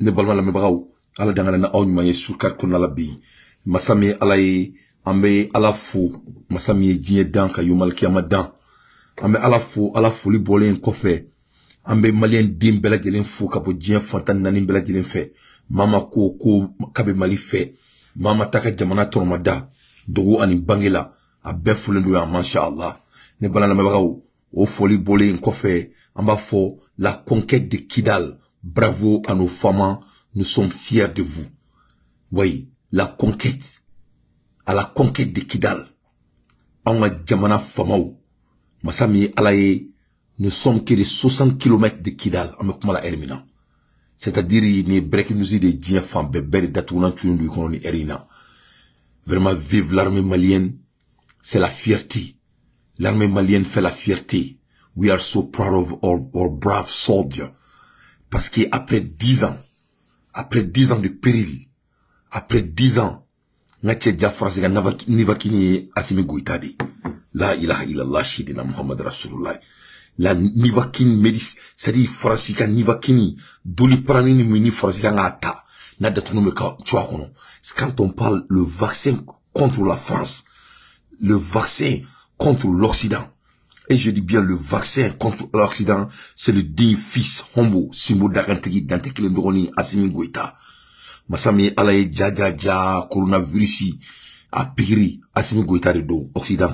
ne balma la mebraw ala dangala na aw nyuma ye sukar ko na la bi masami ala ye ambe ala fo masami ye jinye dan ka yumal kiyama dan ambe ala foli bolen kofe ambe malien dim bela jelen fo ka bo jinye fantan nani bela jelen fe mama ko kabe mali fe mama taka jamana tormada dogo ani bangela a be fulendo ya masha Allah ne bala la mebraw o foli bolen kofe amba fo la conquête de Kidal. Bravo à nos femmes, nous sommes fiers de vous. Oui, la conquête, à la conquête de Kidal. On a Djamana Famao, Masami Alaye, nous sommes que les 60 km de Kidal, à la Ermina. C'est-à-dire, il y a breaking news de Djien Fam, bébé d'Atounan Tuyon du Konon Erina. Vraiment, vive l'armée malienne, c'est la fierté. L'armée malienne fait la fierté. We are so proud of our brave soldiers. Parce qu'après 10 ans de péril, après 10 ans, Natche Jafras et Nivakini Asimi Goitadi. La ilaha illallah shidina Muhammad Rasulullah. La Nivakini Medis, c'est-à-dire Frasika Nivakini, Doli Pranini Mini Frasika Ngata, Nadatunumeka Chouakono. C'est quand on parle le vaccin contre la France, le vaccin contre l'Occident. Et je dis bien le vaccin contre l'Occident, c'est le digne fils Hombo, Simbo Dakantegi, Dantekele Ndoroni, Assimi Goïta. Masami Alaye Dja, coronavirus, a piri, Assimi Goïta do, Occident.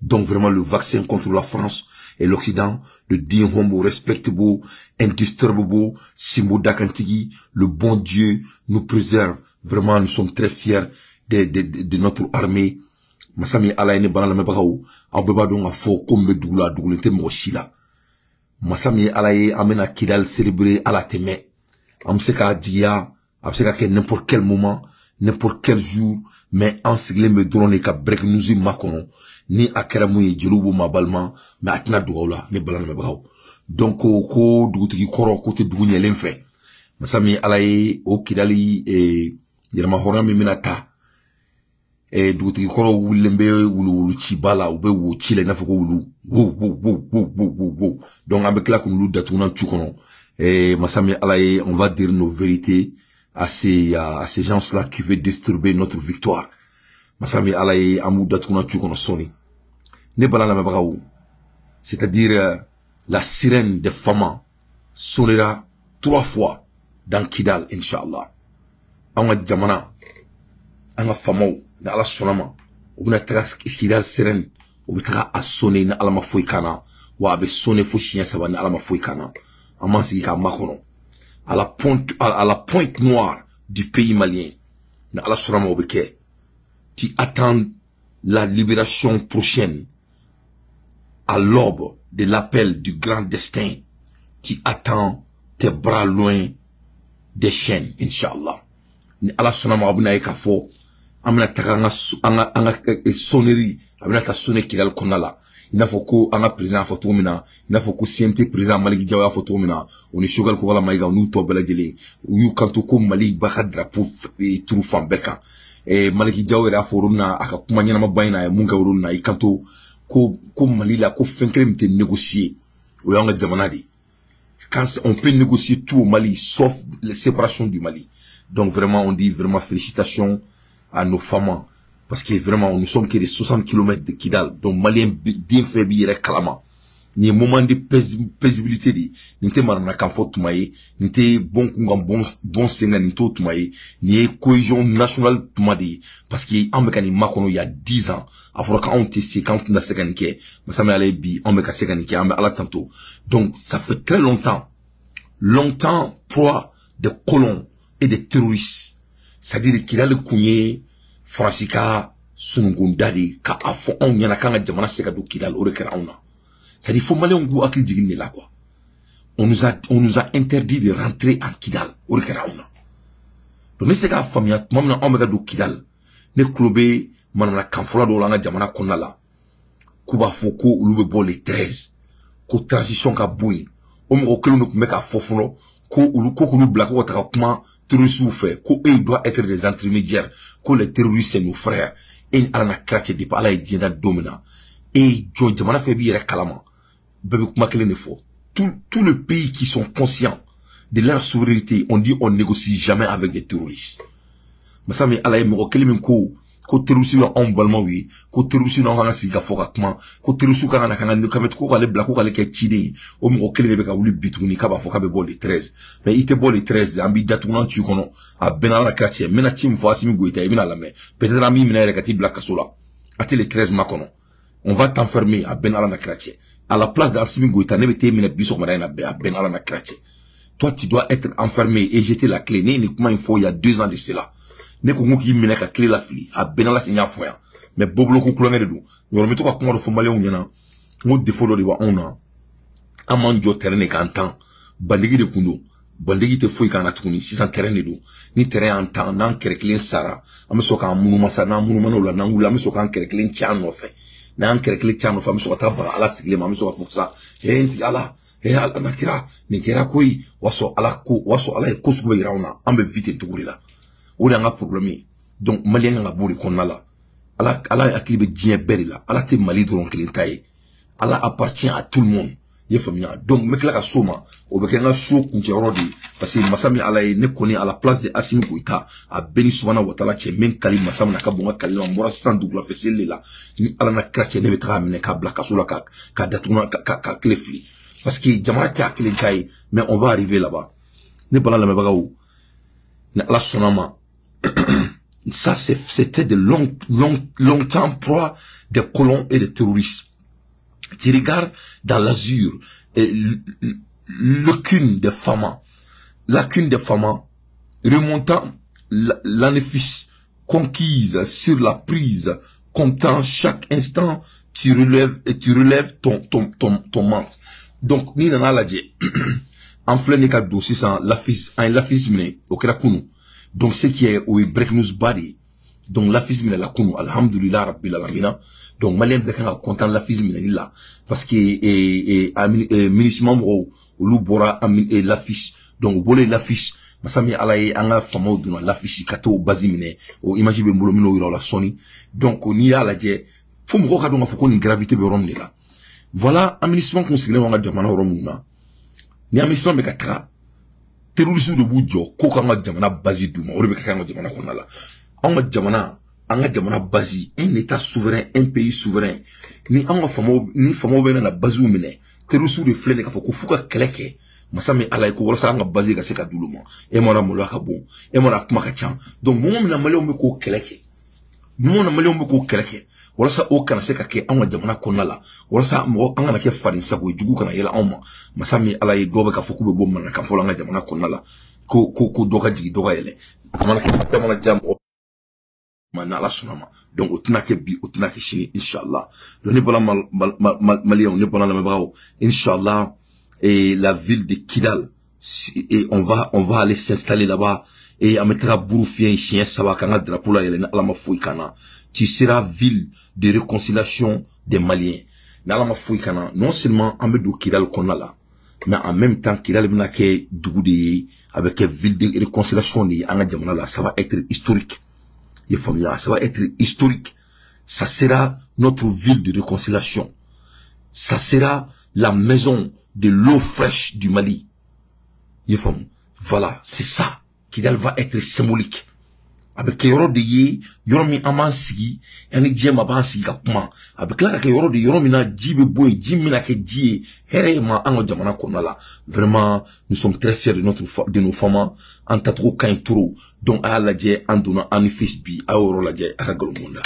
Donc vraiment le vaccin contre la France et l'Occident, le digne Hombo, respectable, indisturbable, Simbo Dakantegi, le bon Dieu nous préserve. Vraiment, nous sommes très fiers de notre armée. Masami ala ne bana la mebagaw abeba don afo kombe dugula dugulete mo shila masami ala ye amena Kidal célébrer ala teme amseka dia amseka ke n'importe quel moment n'importe quel jour mais en sigle me drone ka break news makono ni akaramu ye jelubu mabalma mais atna dugawla ne bana la mebagaw donc ko dugutigi koro ko te dugunye lenfe masami ala ye o Kidali yirama hora mi minata et d'outils koro wulembe wulu chibala ube wu chile na foko wulu wo donc avec la comme nous datuna tu kono et masami alaye on va dire nos vérités à ces gens-là qui veulent disturber notre victoire masami alaye amu datuna tu kono soni ne bala la mabagaw c'est-à-dire la sirène des femmes sonnera 3 fois dans Kidal inchallah anga jamana anga famau na ala sonama ou na taga Kidal seren ou taga a sonner na ala ma foy kana wa be sonner fo chien saba na ala ma foy kana amansi ka makono à la pointe noire du pays malien na ala sonama ou beke tu attends la libération prochaine à l'aube de l'appel du grand destin tu attends tes bras loin des chaînes inchallah ni ala sonama abuna ka fo amna taka anga sonnerie amna ta sonner Kidal konala ina foko anga président photo mina ina foko CNT président Maliki Jawa photo mina oni shogal ko wala maiga nu to bela jeli yu kanto ko Mali baka drapeau turu fambeka Maliki Jawa ra forum na aka kuma nyana mabayina mun ga wurun na ikanto ko Mali la ko fenkere mte négocier o yanga jamana di quand on peut négocier tout au Mali sauf la séparation du Mali. Donc vraiment on dit vraiment félicitations à nos femmes, parce que vraiment, nous sommes que les 60 km de Kidal, donc Malien bien fait bien kalama. Ni un moment de paisibilité, ni te marana kanfo tumaye, ni te bon kungam bon sénat ni to tumaye, ni cohésion nationale tumaye, parce que en mécani makono il y a 10 ans, afro quand on te sait quand on a sécanike, mais ça m'a allé bi, on méca sécanike, on m'a à la tantôt. Donc ça fait très longtemps, proie de colons et de terroristes. C'est-à-dire qu'il a le kounye, Fransika, Sungundadi, ka afon on yana kanga jamana seka do Kidal orekera ona. C'est-à-dire faut malé on go akli digine là quoi. On nous a interdit de rentrer en Kidal orekera ona. Donc mais seka famia mamna on mega do Kidal. Ne klobe manana kanfola do langa jamana konala. Kuba foko ulube bole 13. Ko transition ka boui. O mo kelo no meka fofono ko ulu ko kulu black ko ta kuma terroristes fait, qu'ils doivent être des intermédiaires, que les terroristes c'est nos frères, et à la crache de pas la djihad dominant, et John Jamana fait bien kalama, bébé kuma kele ne faut. Tout le pays qui sont conscients de leur souveraineté, on dit on négocie jamais avec des terroristes. Mais ça, mais à la ko terroristes en balma wi, ko terroristes en hanga siga fokatma, ko terroristes kana na kana kamet ko kale black ko kale ke chidi, o mo kele be ka wuli bituni ka ba foka be bol 13. Mais ite bol 13 ambi datuna tu kono a benala na kratie, mena tim fo asimi goita e mina la me. Peut-être ami mina rekati black kasola. Ate les 13 makono. On va t'enfermer à benala na kratie. À la place d'Assimi Goïta, ne te mine biso madana à benala na kratie. Toi tu dois être enfermé et jeter la clé. Ne comment il faut il y a 2 ans de cela. Ne ko ngoki mine ka clé la fili a benala sinya foya mais boblo ko klone de do yoro meto ka ko fo malé nyana mo défaut do wa ona amanjo terrain kan temps bandigi de kundo bandigi te foi kana tukuni 600 terrain de do ni terrain en temps nan kerklen sara am so ka munu masa na munu manola nan wula am so kan kerklen tiano fe nan kerklen tiano fa am so ta ba ala sigle ma am so ka fuksa enti ala ala nakira ni kera koi waso ala ko su be rauna ambe vite tukuri o de nga problème donc malien nga buri konna la ala akili be dien beri la ala te mali dron kelen taye ala appartient à tout le monde ye famia donc me kala ka soma o be kenga so kunje rodi parce que masami ala ne koni à la place de Assimi Goïta a béni subhanahu wa ta'ala che men kali masam na ka bonga kali no mbora sandu la fesele la ni ala na krache ne be tra mine ka blaka sula ka datuna ka clefli parce que jamana ta kelen taye mais on va arriver là-bas ne bala la mebagaou na ala sonama. Ça, c'était de longtemps proie des colons et des terroristes. Tu regardes dans l'azur, le cune des femmes, la cune des femmes, remontant l'anéfice conquise sur la prise, comptant chaque instant, tu relèves ton mante. Donc, ni nana la dit, en flène ka dossier sans l'affiche mine, au krakunu. Donc, ce qui est au break news body, donc la fizmine la kunu, alhamdulillah rabbil alamina. Donc, malien beka content la fizmine là. Parce que, ministre membre, ou l'oubora, l'affiche. Donc, bolé l'affiche. Masami alaye, anga famo de l'affiche, kato, bazimine, ou imagine bembolo mino ira la soni. Donc, on y a la dje, faut me regarder, on a faut une gravité de Rome là. Voilà, un ministre consigne, on a demandé au Rome là. Ni un ministre beka terrorisme de bujo ko kanga jamana basi duma o be kanga jamana konala anga jamana basi un état souverain un pays souverain ni anga famo be na basi mine terrorisme de flene ka fo ko fuka keleke masami alay ko wala anga basi ka se ka duluma e mona molo ka bon e mona kuma ka chan donc mo na male o me ko keleke wala sa o kana se ka ke anga jamana konala wala sa mo anga na ke farin sa ko jugu kana yela amma masami alay dobe ka fuku be bomma na ka fola anga jamana konala ko doga jigi doga yele mana jam mana la sunama donc otuna ke bi otuna ke shini inshallah le ne bala malien ne bala la mebao inshallah et la ville de Kidal et on va aller s'installer là-bas et à mettre bourufien chien ça va kana drapeau là yele na la mafui kana tu seras ville de réconciliation des Maliens. N'alama fouikana, non seulement Amedou Kidal Konala, mais en même temps Kidal Minake Dougoudi, avec une ville de réconciliation, ça va être historique. Ça va être historique. Ça sera notre ville de réconciliation. Ça sera la maison de l'eau fraîche du Mali. Voilà, c'est ça. Kidal va être symbolique. Avec yoro de ye yoro mi amansigi yani jema bansigi ka kuma avec la ka yoro de yoro mina jibe boy jimina ke ji here ma ango jamana konala vraiment nous sommes très fiers de nos femmes en tatro kain turo donc ala je anduna anifis bi awro la je akagol monda.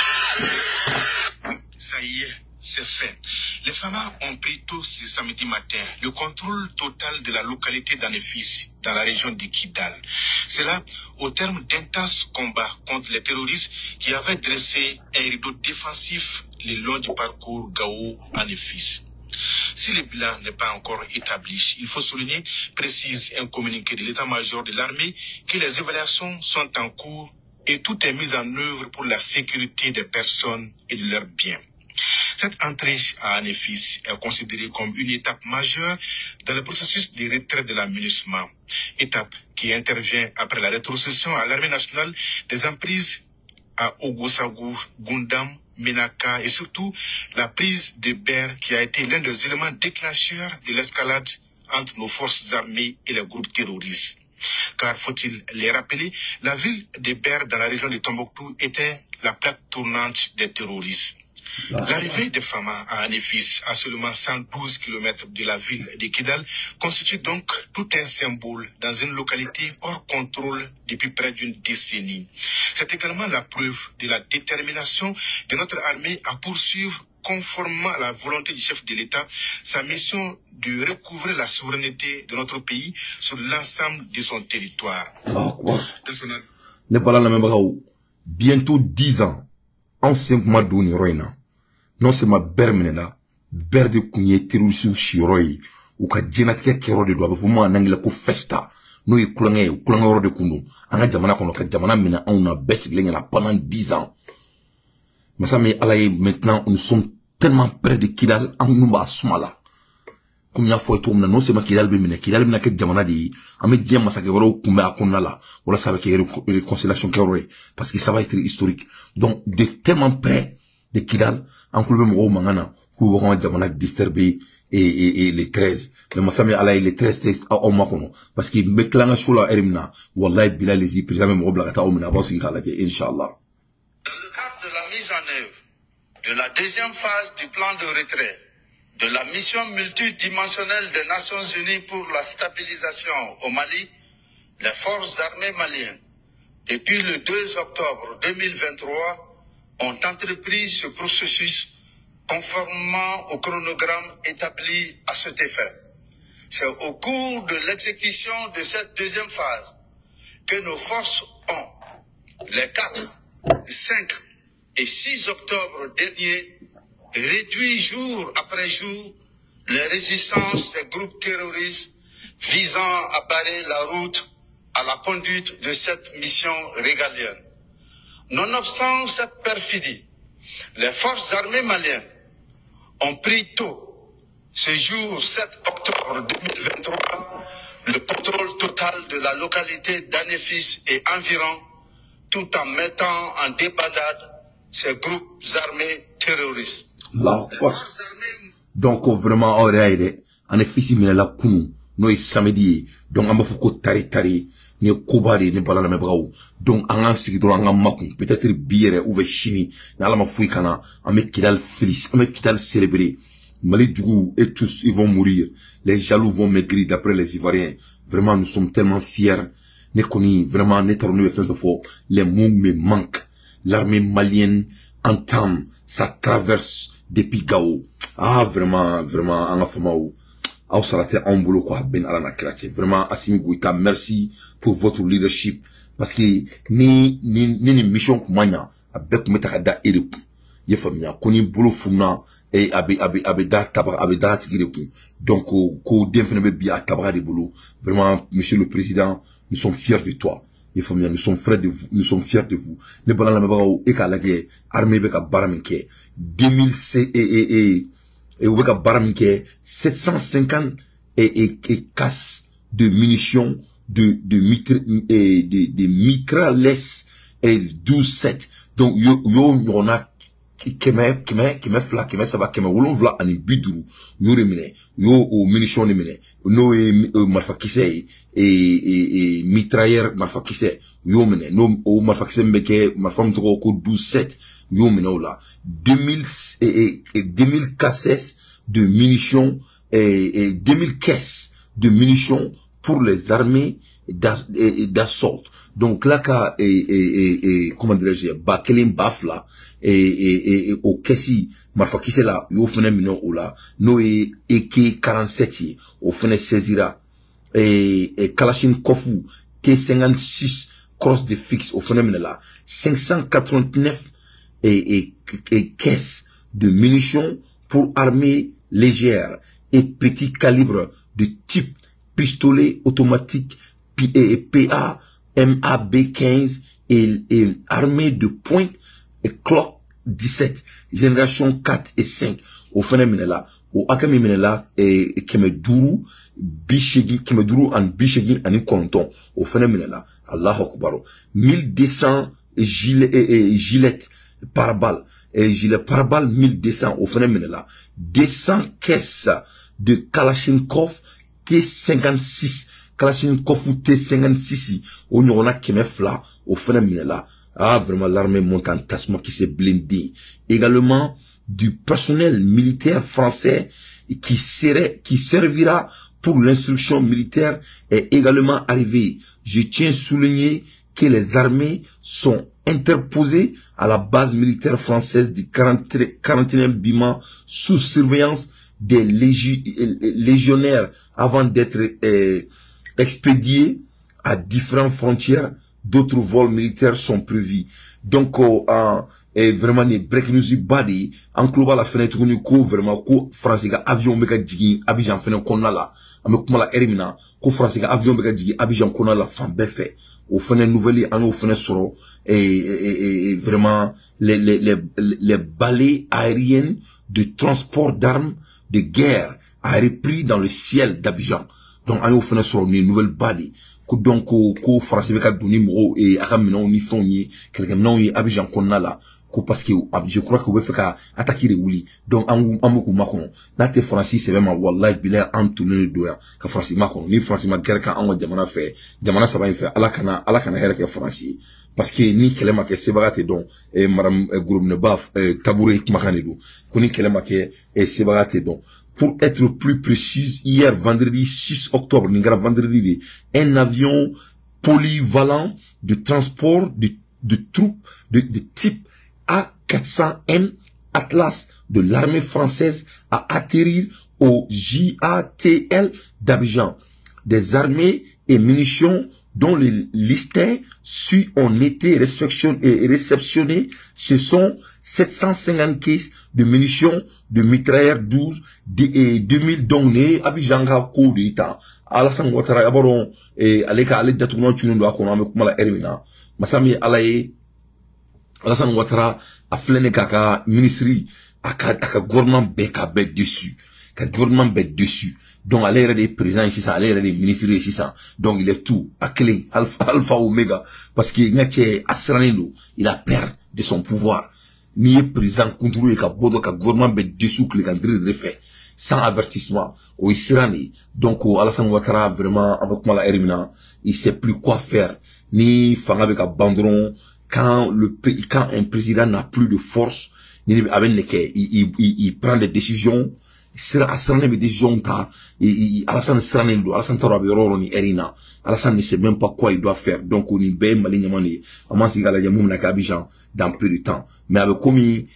Ça y est, c'est fait. Les femmes ont pris tôt ce samedi matin le contrôle total de la localité d'Anefis, dans la région de Kidal. Cela au terme d'intenses combats contre les terroristes qui avaient dressé un rideau défensif le long du parcours Gao-Anefis. Si le bilan n'est pas encore établi, il faut souligner, précise un communiqué de l'état-major de l'armée, que les évaluations sont en cours et tout est mis en œuvre pour la sécurité des personnes et de leurs biens. Cette entrée à Anefis est considérée comme une étape majeure dans le processus de retrait de l'aménagement. Étape qui intervient après la rétrocession à l'armée nationale des emprises à Ogosagou, Gundam, Menaka et surtout la prise de Ber qui a été l'un des éléments déclencheurs de l'escalade entre nos forces armées et les groupes terroristes. Car, faut-il les rappeler, la ville de Ber dans la région de Tombouctou était la plaque tournante des terroristes. L'arrivée des Fama à Anefis, à seulement 112 km de la ville de Kidal, constitue donc tout un symbole dans une localité hors contrôle depuis près d'une décennie. C'est également la preuve de la détermination de notre armée à poursuivre, conformément à la volonté du chef de l'État, sa mission de recouvrer la souveraineté de notre pays sur l'ensemble de son territoire. Bientôt 10 ans, en 5 mois d'où non seulement Bermenena, Ber de Kounye terroriste Shiroi, ou ka Jenatika Kero de Doa, vous m'en anglais ko festa, nous y Koulangé de Koundou, Anga Jamana Kono, ka Jamana Mena, on a baissé pendant 10 ans. Mais ça, mais Alaye, maintenant, nous sommes tellement près de Kidal, en nous bas Soumala. Comme il y a fois, non seulement Kidal Bemene, que Jamana dit, en me disant, Massake Waro, Koumé à Konala, voilà, ça va qu'il y ait une réconciliation Kéroré, parce que ça va être historique. Donc, de tellement près de Kidal, en club mo mangana ku won jamana disturbé et les 13 le masami ala les 13 textes au makono parce que me klanga shula erimna wallahi bilal les président mo blagata o mena bosi kala ke inshallah. Dans le cadre de la mise en œuvre de la deuxième phase du plan de retrait de la mission multidimensionnelle des Nations Unies pour la stabilisation au Mali, les forces armées maliennes depuis le 2 octobre 2023 ont entrepris ce processus conformément au chronogramme établi à cet effet. C'est au cours de l'exécution de cette deuxième phase que nos forces ont, les 4, 5 et 6 octobre dernier, réduit jour après jour les résistances des groupes terroristes visant à barrer la route à la conduite de cette mission régalienne. Nonobstant cette perfidie, les forces armées maliennes ont pris tôt, ce jour 7 octobre 2023, le contrôle total de la localité d'Anefis et environ, tout en mettant en débandade ces groupes armés terroristes. Donc vraiment, on est Anefis il la kunu, nous est samedi, donc on va faire tari. Ni kobari ni balala mebrao donc anga sigidro anga makum peut-être biere ou chini na la mafoui kana ame Kidal félice ame Kidal célébrer Mali Djougou et tous ils vont mourir, les jaloux vont maigrir d'après les Ivoiriens. Vraiment nous sommes tellement fiers ne koni vraiment netaronu fait fort, les mots me manquent. L'armée malienne entame sa traverse depuis Gao. Ah vraiment anga famao aw sarate en boulot quoi ben ala na créatif vraiment Assimi Goïta merci pour votre leadership parce que ni mission kumanya avec metakada ere ye famia koni boulot funa et abe da tigire ku donc ko denfene be bia tabra de boulot vraiment monsieur le président nous sommes fiers de toi ye famia nous sommes fiers de vous ne balala me bawo e kala ke armée be ka baraminke 2000 et on va 750 et casses de munitions de mitrailleuses et 12-7. Donc on a qui me fla qui me ça va qui me voulons vla en bidru yo remine yo au munitions remine no marfakise et mitrailleur marfakise yo mene no au marfakise mbeke marfam to ko 12-7 yo mene là 2000 cassettes de munitions et 2000 caisses de munitions pour les armées d'assaut. Donc là comment dirais-je bakelim bafla et au kessi marfa qui c'est là yo fene mino ola no ek 47 au fene saisira et Kalachnikov T56 cross de fixe au fene là 589 et caisses de munitions pour armées légères et petits calibres de type pistolet automatique PA MAB15 et armée de pointe et Glock 17 génération 4 et 5 au phénomène là au akami menela et Kemeduru Bishegi Kemeduru en Bishegi en Konton au phénomène là Allahu Akbar 1200 gilettes par balle et gilet par balle 1200 au phénomène là 200 caisses de Kalachnikov T56 Kalachnikov T56 au nyona kemefla au phénomène là. Ah, vraiment, l'armée monte en tassement qui s'est blindée. Également, du personnel militaire français qui servira pour l'instruction militaire est également arrivé. Je tiens à souligner que les armées sont interposées à la base militaire française du 41e Bima sous surveillance des légionnaires avant d'être expédiés à différentes frontières. D'autres vols militaires sont prévus. Donc, vraiment, les break news body, en global la fenêtre, ko vraiment, ko français avion mega digi, Abidjan fenêtre qu'on a là, la erimina, ko français avion mega digi, Abidjan qu'on a la femme fait. Au fenêtre nouvelle, au fenêtre soro, et vraiment, les balais aériennes de transport d'armes de guerre a repris dans le ciel d'Abidjan. Donc, au fenêtre soro, une nouvelle body. Donc, ko français beka doni mo et akamina ni fonyi, quelqu'un non y Abidjan qu'on a là. Parce que je crois que vous pouvez faire attaquer les Wouli. Donc, en beaucoup macron. Nate Francis, c'est vraiment, wallah, bilay, en tourner le doigt. Que Francis macron. Ni Francis macron, quand on jamana fait. Jamana, ça va y faire. Ala kana herke Francis. Parce que ni kelema ke sebagate don, madame, groupe ne baf, tabouré, makane do. Koni kelema ke, sebagate don. Pour être plus précise, hier, vendredi 6 octobre, vendredi, un avion polyvalent de transport de troupes de type A400M Atlas de l'armée française a atterri au JATL d'Abidjan. Des armées et munitions dont les listés su ont été réceptionnés. Ce sont 750 caisses de munitions de mitrailleurs 12 et 2000 données Abidjan ga ko de ita. Alassane Ouattara yabaron aleka ale datuno chunundo akona amekuma ermina. Masami alaye Alassane Ouattara a flâné kaka ministry aka gouvernement beka bet dessus. Ka gouvernement bet dessus. Donc, à l'ère des présidents ici, ça, à l'ère des ministres ici, ça. Donc, il est tout, à clé, alpha, oméga. Parce qu'il y a il a peur de son pouvoir. Ni président, contrôlé, ka bodo, ka gouvernement bet dessous, que les gandres de fait. Sans avertissement. Au Israël. Donc, Alassane Ouattara, vraiment, avec moi, la Hermina, il sait plus quoi faire. Ni, fang avec un banderon. Quand un président n'a plus de force, il prend des décisions. Alassane ne sait même pas quoi il doit faire. Donc, on y dans peu de temps. Mais avec commis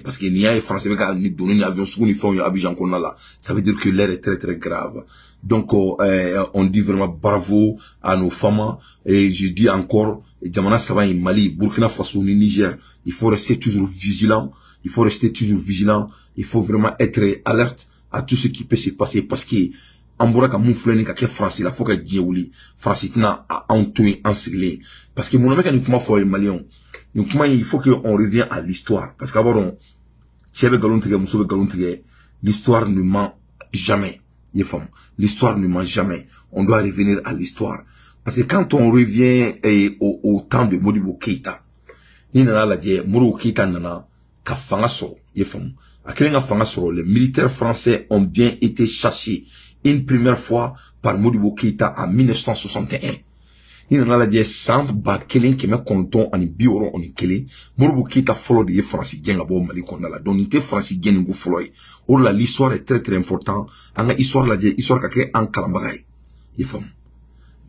parce qu'il y a un Français qui a donné l'avion sur uniforme Abidjan qu'on a là. Ça veut dire que l'air est très très grave. Donc, on dit vraiment bravo à nos femmes. Et je dis encore, Djamana Saba Mali, Burkina Faso, Niger, il faut rester toujours vigilant. Il faut rester toujours vigilant. Il faut vraiment être alerte à tout ce qui peut se passer. Parce que, Ambouraka moufleni kake France, il faut que Djeouli, France n'a entouré, enseigné. Parce que mon ami, quand nous faut les Maliens, il faut qu'on revienne à l'histoire. Parce qu'abord, l'histoire ne ment jamais. L'histoire ne ment jamais. On doit revenir à l'histoire. Parce que quand on revient au temps de Modibo Keïta, Modibo Keïta nana, les militaires français ont bien été chassés une première fois par Modibo Keïta en 1961. Il y a la sans ba kelen qui me comptons en bioro en kele. Modibo Keïta follow de français gen la bo mali kondala. Donc il était français gen ngo follow. Or là l'histoire est très très importante. En histoire la histoire kake en kalambagay.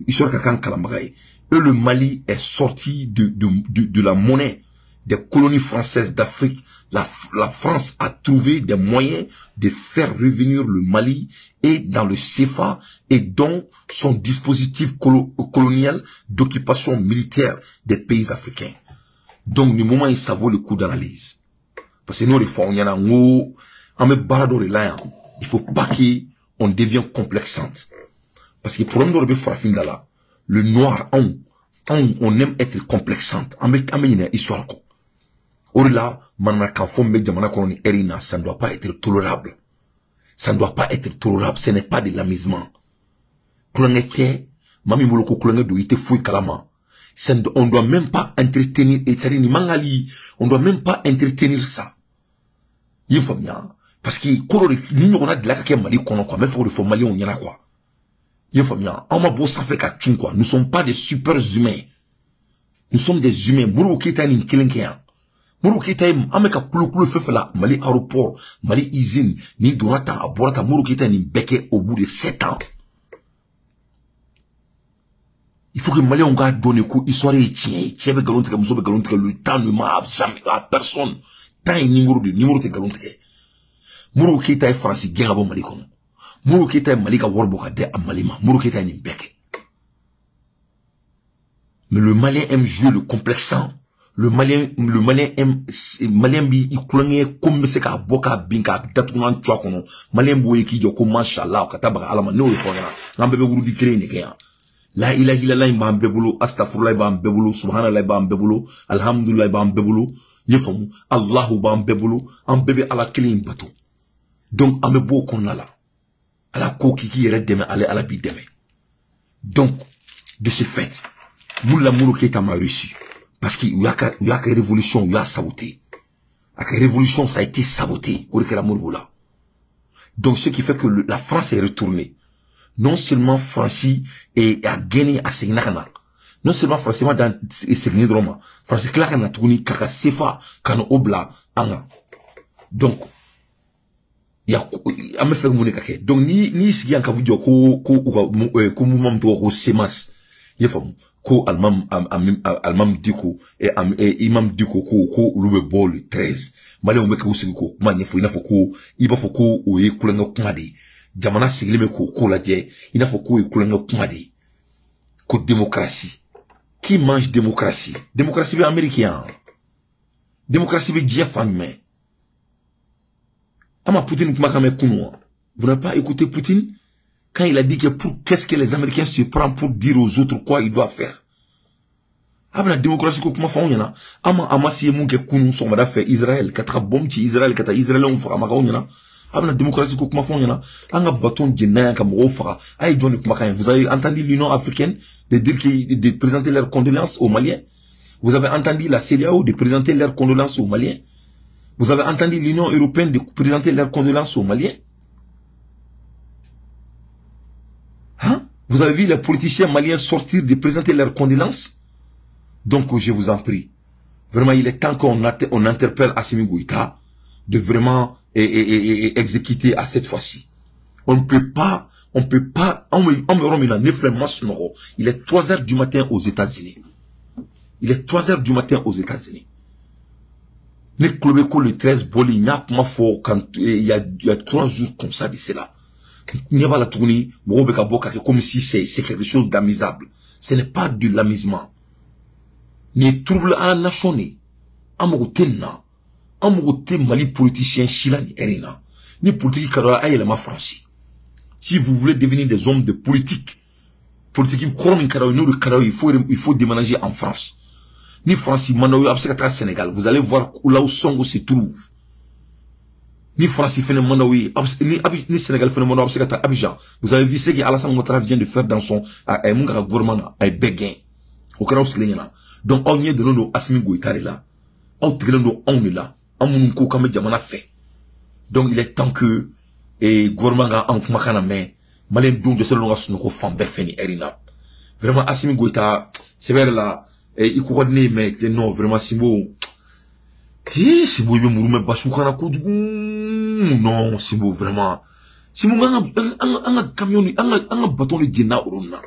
Histoire kake en kalambagay. Et le Mali est sorti de la monnaie des colonies françaises d'Afrique. La France a trouvé des moyens de faire revenir le Mali et dans le CFA et dans son dispositif colonial d'occupation militaire des pays africains. Donc, du moment où ça vaut le coup d'analyse. Parce que nous, les fois, il faut pas qu'on devienne complexante. Parce que pour le noir, on aime être complexante. On aime histoire. Or là, ça ne doit pas être tolérable. Ça ne doit pas être tolérable. Ce n'est pas de l'amusement. On doit même pas entretenir, on doit même pas entretenir ça. parce que ni on a de la kake Mali kono quoi mais faut Mali on y en a quoi. Il faut bien on m'a beau ça fait ka tchun quoi. Nous sommes pas des super humains. Nous sommes des humains. Muru kita ni kilinkia. Muru kita ameka kulu fefe la Mali aéroport, Mali usine, ni donata aborata muru kita ni beke au bout de 7 ans. Il faut que Mali on garde donner coup histoire et tient be galon tika muso be galon tika le temps ne m'a jamais à personne. Tant numéro de galon tika. Muru kita France gen abo Mali kono. Muru kita Mali ka worbo ka de amalima. Muru kita ni beke. Mais le Malien aime jouer le complexant. Le Malien aime, Malien bi ikulenge comme se ka boka binka datunan chwa kono. Malien boye ki jo ko mashallah ka tabaka alama no e fogana. Ngambe be wurudi kire ni kaya. La ilaha illallah ba mbebulu astaghfirullah ba mbebulu subhanallah ba mbebulu alhamdulillah ba mbebulu yefamu Allahu ba mbebulu am bebe ala kile bato. Donc ame bo konna la. Ala ko kiki yere deme ale ala bi deme. Donc de ce fait Moula Moulou Keita m'a réussi. Parce qu'il y a que révolution, il y a saboté. La révolution, ça a été saboté. Donc, ce qui fait que la France est retournée. Non seulement Francie a gagné à Ségnakana. Non seulement France est dans Ségnakana. France est clair à tourné Kaka Sefa, Kano Obla, Anga. Donc, il y a un me fait mon kake. Donc, ni si y a un kabudio ko mouvement ko semas. Yefam. Ko almam diko et imam diko ko lube bol 13 male o meka usiku ko manye fo ina fo ko iba fo ko o e kulenga kumade jamana sigile ko la je ina fo ko e kulenga kumade ko démocratie qui mange démocratie bi américain démocratie bi dia famille ama Poutine kuma kame kuno vous n'avez pas écouté Poutine quand il a dit que pour qu'est-ce que les Américains se prennent pour dire aux autres quoi ils doivent faire. La démocratie ko kuma fawo nyana ama si mun ke kunu so mada fait Israël kata bomti Israël kata Israël on fera maka nyana la démocratie ko kuma fawo nyana anga baton jinna ka mo fera ay joni kuma kan vous avez entendu l'Union africaine de dire de présenter leurs condoléances aux Maliens. Vous avez entendu la CEDEAO de présenter leurs condoléances aux Maliens. Vous avez entendu l'Union européenne de présenter leurs condoléances aux Maliens. Vous avez vu les politiciens maliens sortir de présenter leurs condoléances. Donc, je vous en prie. Vraiment, il est temps qu'on interpelle Assimi Goïta de vraiment exécuter à cette fois-ci. On me il est 3 heures du matin aux États-Unis. Il est 3 heures du matin aux États-Unis. Le club le 13 Bolignac m'a fait quand il y a 3 jours comme ça d'ici là. Comme si c'est quelque chose d'amusable. Ce n'est pas de l'amusement. Ni trouble à la nation. Amogote Mali politicien Chilani Erina. Ni politique Karola Ayelama France. Si vous voulez devenir des hommes de politique il faut déménager en France. Ni France, Sénégal. Vous allez voir là où Songo se trouve. Ni France fait ni Sénégal fait Abidjan. Vous avez vu ce qu'Alassane Ouattara vient de faire dans son gouvernement à Béguin. Au Karaos Klenyana. Donc on y est de nous Assimi Goïta là. On est là. On comme Djamana fait. Donc il est temps que gouvernement en kumakana mais malin donc de ce long sur nos femmes befeni erina. Vraiment Assimi Goïta c'est vers là il coordonne mais non vraiment Simbo. Simbo il me basukana ko non Simbo vraiment Simbo anga camion anga bâton de djina uruna.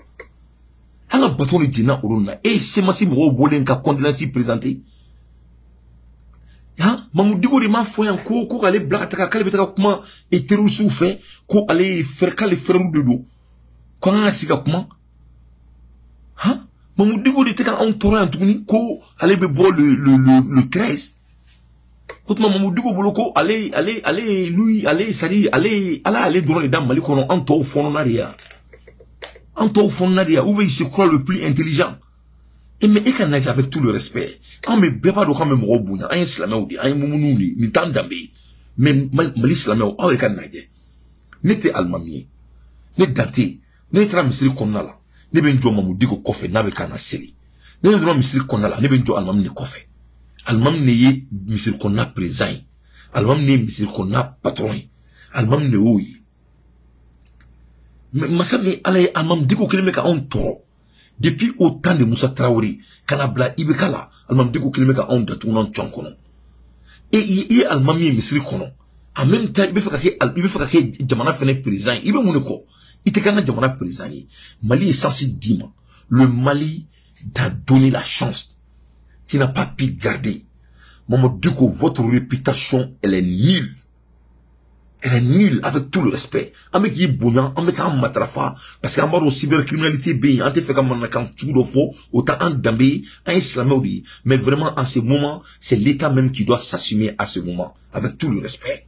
Anga bâton de djina uruna et c'est massimo au bolen ka condoléances présenté. Mamoudou de ma foi en ko aller blakataka kalibetaka kuma et terusu fait ko aller faire kale frère de dos. Quand sika kuma Mamoudou de teka en torrent tuni ko aller be bo le 13. Autrement Mamoudou boloko aller lui aller sali aller dans les dames mali kono en to fononaria. En to fononaria où il se croit le plus intelligent. Et mais il can avec tout le respect. On me beba do quand même robunya, un islamé ou un moumouni, ni tandambe. Mais l'islamé ou avec un naïe. N'était almami. Ne date. Ne tra misiri konala. Ne benjo mamudigo kofe nabe kana seli. Ne dra misiri konala. Ne benjo almami ne kofe. Almami ne ye misiri konna présent. Almam ne misiri qu'on a patron. Almam ne ouye. Masami alaye almam diko kelime ka on toro. Depuis autant de Moussa Traoré, Kanabla Ibekala, almam diko kelime ka on datunan chonkono. Et il almam ye misiri kono. En même temps, il faut que Jamana fene président. Il veut mon ko. Il te kana Jamana président. Mali est censé dire, le Mali t'a donné la chance. Tu n'as pas pu garder. Maman Duko, votre réputation, elle est nulle. Elle est nulle, avec tout le respect. Avec qui est bouillant, avec un matrafa, parce qu'en bas de cybercriminalité, en te fait comme on a quand tu le faux, autant un dambé, un islamé, mais vraiment, en ce moment, c'est l'État même qui doit s'assumer à ce moment, avec tout le respect.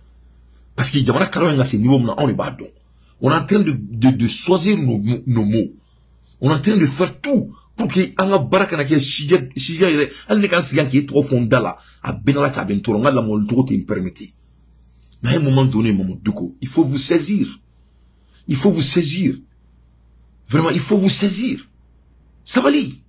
Parce qu'il y a à ce niveau, on est badon. On est en train de choisir nos mots. On est en train de faire tout pour que anga baraka na ke shija al ne kan sigan qui est trop fondala a benala cha bentoro ngala mo to te permettre. Mais à un moment donné, Maman Duko, il faut vous saisir. Il faut vous saisir. Vraiment, il faut vous saisir. Sabali,